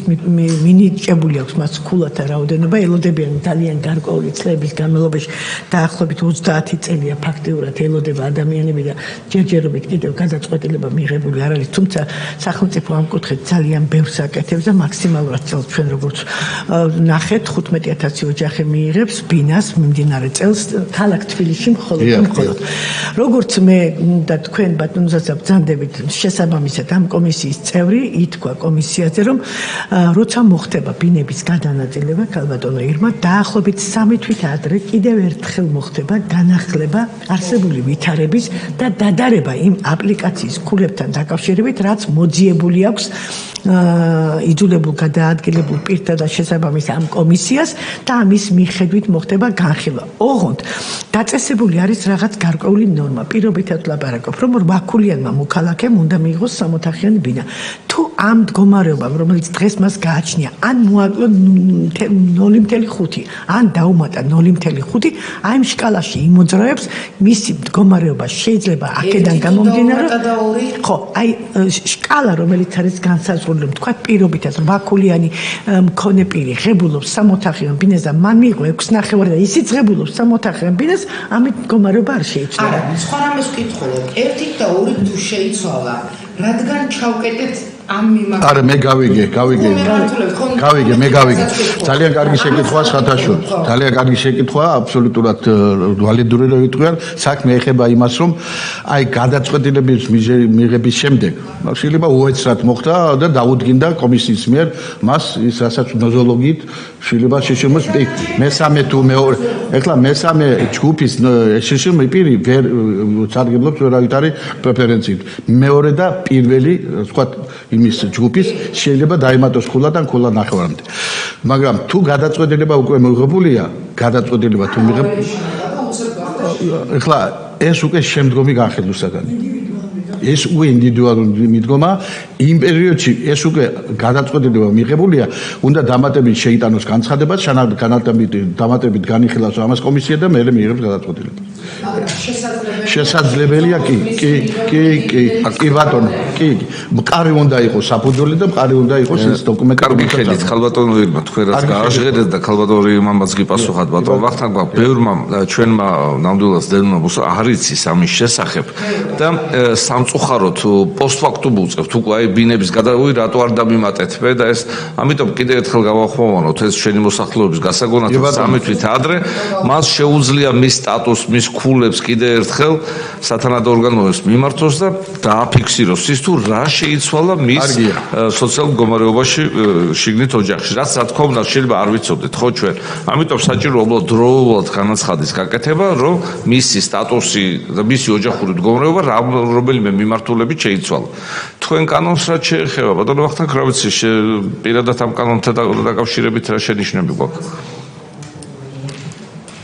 მინიჭებული აქვს მას ქულათა რაოდენობა, ელოდებიან ძალიან გარკვეული წლების განმავლობაში, დაახლოებით 30 წელია ფაქტიურად ელოდება ადამიანები და ჯერჯერობით კიდევ გადაწყვეტილება მიღებული არ არის, თუმცა სახელმწიფო ამ კუთხით ძალიან ბევრს აკეთებს და მაქსიმალურად წელს ჩვენ როგორც ნახეთ 15,000 ოჯახი მიიღებს ბინას მიმდინარე წელს ქალაქ თბილისში მხოლოდ. როგორც მე და თქვენ ბატონო ზაზა ბრძანდებით შესაბამისად ამ კომისიის წევრი ითქვა კომისიაზე რომ როცა მოხდება ბინების გადანაწილება ქალბატონო ირმა დაახლოებით 3 თვით ადრე კიდევ ერთხელ მოხდება განახლება არსებული ვითარების და დადარება იმ აპლიკაციის ქულებთან დაკავშირებით რაც მოძიებული აქვს იძულებულ გადაადგილებულ პირთა და შესაბამის ამ კომისიას და ამის მიხედვით მოხდება განხილვა. ოღონდ დაწესებული არის რაღაც გარკვეული ნორმა. პირობითად ლაპარაკობ, რომ 8 ქულიანმა მოქალაქემ უნდა მიიღოს 3 ოთახიანი ბინა. თუ ამ მდგომარეობამ, რომელიც დღეს მას გააჩნია, ან მოაკლო 0.5, ან დაუმატა 0.5, აი ამ შკალაში იმოძრავებს მისი მდგომარეობა შეიძლება აქედან გამომდინარე. ხო, აი შკალა, რომელიც არის განსაზღვრული, თქვა პირობითად 8 ქულიანი მქონე პირი ღებულობს 64-იან ბინას და მან მიიღო 6.5 და ისიც ღებულობს 64-იან ბინას, ამით მდგომარეობა არ შეიცვალა. არა, სხვა რამეს ვკითხულობ. 1 და 2 თუ შეიცვალა, რადგან ჩავკეტეთ ამ მიმართულებით. არა, მე გავიგე. მე გავიგე. ძალიან კარგი შეკითხვაა ხათაშური. ძალიან კარგი შეკითხვაა, აბსოლუტურად ვალიდური რო ვიტყვიან, საქმე ეხება იმას, რომ აი გადაწყვეტილების მიღების შემდეგ, შეიძლება უეცრად მოხდა და დაუდგინდა კომისიის მიერ მას ის რასაც ნოზოლოგიით შეიძლება შეშმოს მესამე თუ მეორე. ეხლა მესამე ჯგუფის შეშმო პირი ვერ სარგებლობს ვერავითარი პრეფერენციით. მეორე და პირველი, სხვა იმის ჯგუფის შეიძლება დაემატოს ქულა და ქულა ნახევარამდე. მაგრამ თუ გადაწყვეტილება უკვე მიღებულია, გადაწყვეტილება თუ ეხლა ეს უკვე შემდგომი განხილვის საგანი. ეს უკვე ინდივიდუალური მიდგომა იმ პერიოდში ეს უკვე გადაწყვეტილება მიღებულია, უნდა დამატებით შეიტანოს განცხადება, დამატებით განიხილოს ამას კომისია და მეორე მიიღებს გადაწყვეტილებას. შესაძლებელია კი ბატონო, კი. მყარი უნდა იყოს საფუძველი და მყარი უნდა იყოს ეს დოკუმენტი. კარგი ხედით, ხალბატონო ირმა, თქვენ რაც გააჟღერეთ და ხალბატონო ირმამაც გიპასუხათ ბატონო ვახტანგმა, ბევრმა ჩვენმა ნამდვილად დედმა არ იცის ამის შესახებ და სამწუხაროდ პოსტფაქტუმ უწევთ უკვე აი ბინების გადავი რატო არ დამიმატეთბე და ეს ამიტომ კიდევ ერთხელ გავახვევანოთ ეს ჩვენი მოსახლეობის გასაგონად სამი თვით ადრე მას შეუძლია მის სტატუსს მის ქულებს კიდევ ერთხელ სათანადო ორგანოებს მიმართოს და დააფიქსიროს ის თუ რა შეიცვალა მის სოციალურ მდგომარეობაში შიგნით ოჯახში რაც რა თქმა უნდა შეიძლება არ ვიცოდეთ ხო ჩვენ ამიტომ საჭირო უბრალოდ დროულად განაცხადის გაკეთება რომ მისი სტატუსი და მისი ოჯახური მდგომარეობა რომელიმე მიმართულებით შეიცვალა თქვენ კანონს რაც შეეხება ბატონო ვახტანგ რა ვიცი პირადად ამ კანონთან დაკავშირებით რა შენიშვნები გვაქვს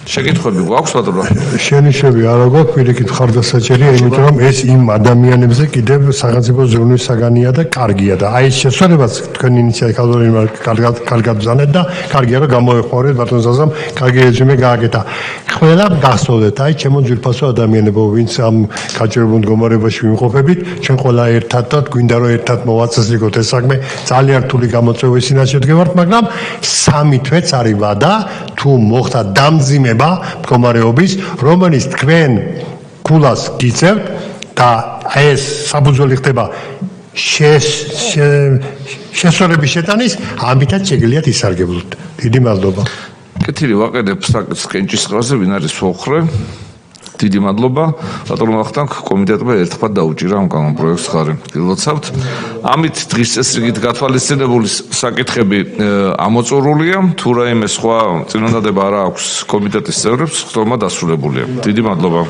შეკითხვები გვაქვს ბატონო შენიშვნები არ აქვს პირიქით ხარდასაჭერია იმიტომ რომ ეს იმ ადამიანებზე კიდევ სახელმწიფო ზრუნვის საგანია და კარგია და აი ეს შესაძლებელს თქვენ ინიციატივალურმა კარგად ბრძანეთ და კარგია რომ გამოეხმარეთ ბატონ ზაზამ კარგი რეზუმე გააკეთა ყველა გახსოვდეთ აი ჩემო ძვირფასო ადამიანებო ვინც ამ გაჭირებულ მდგომარეობაში ვიმყოფებით ჩვენ ყველა ერთად და გვინდა რომ ერთად მოვაწესრიგოთ ეს საქმე ძალიან რთული გამოწვევის წინაშე ვდგევართ მაგრამ სამი თვეც არის ვადა თუ მოხდა დამძიმება მდგომარეობის რომელიც თქვენ ქულას გიწევთ და ეს საფუძველი ხდება შესწორების შეტანის ამითაც შეგიძლიათ ისარგებლოთ დიდი მადლობა კეთილი ვაყენებ სკენჭისყრაზე ვინ არის ოხრე დიდი მადლობა ბატონო ვახტანგ კომიტეტმა ერთხმად დაუჭირა ამ კანონ პროექტს ხარი გილოცავთ ამით დღის წესრიგით გათვალისწინებული საკითხები ამოწურულია თუ რაიმე სხვა წინადადება არა აქვს კომიტეტის წევრებს ხტომა დასრულებულია დიდი მადლობა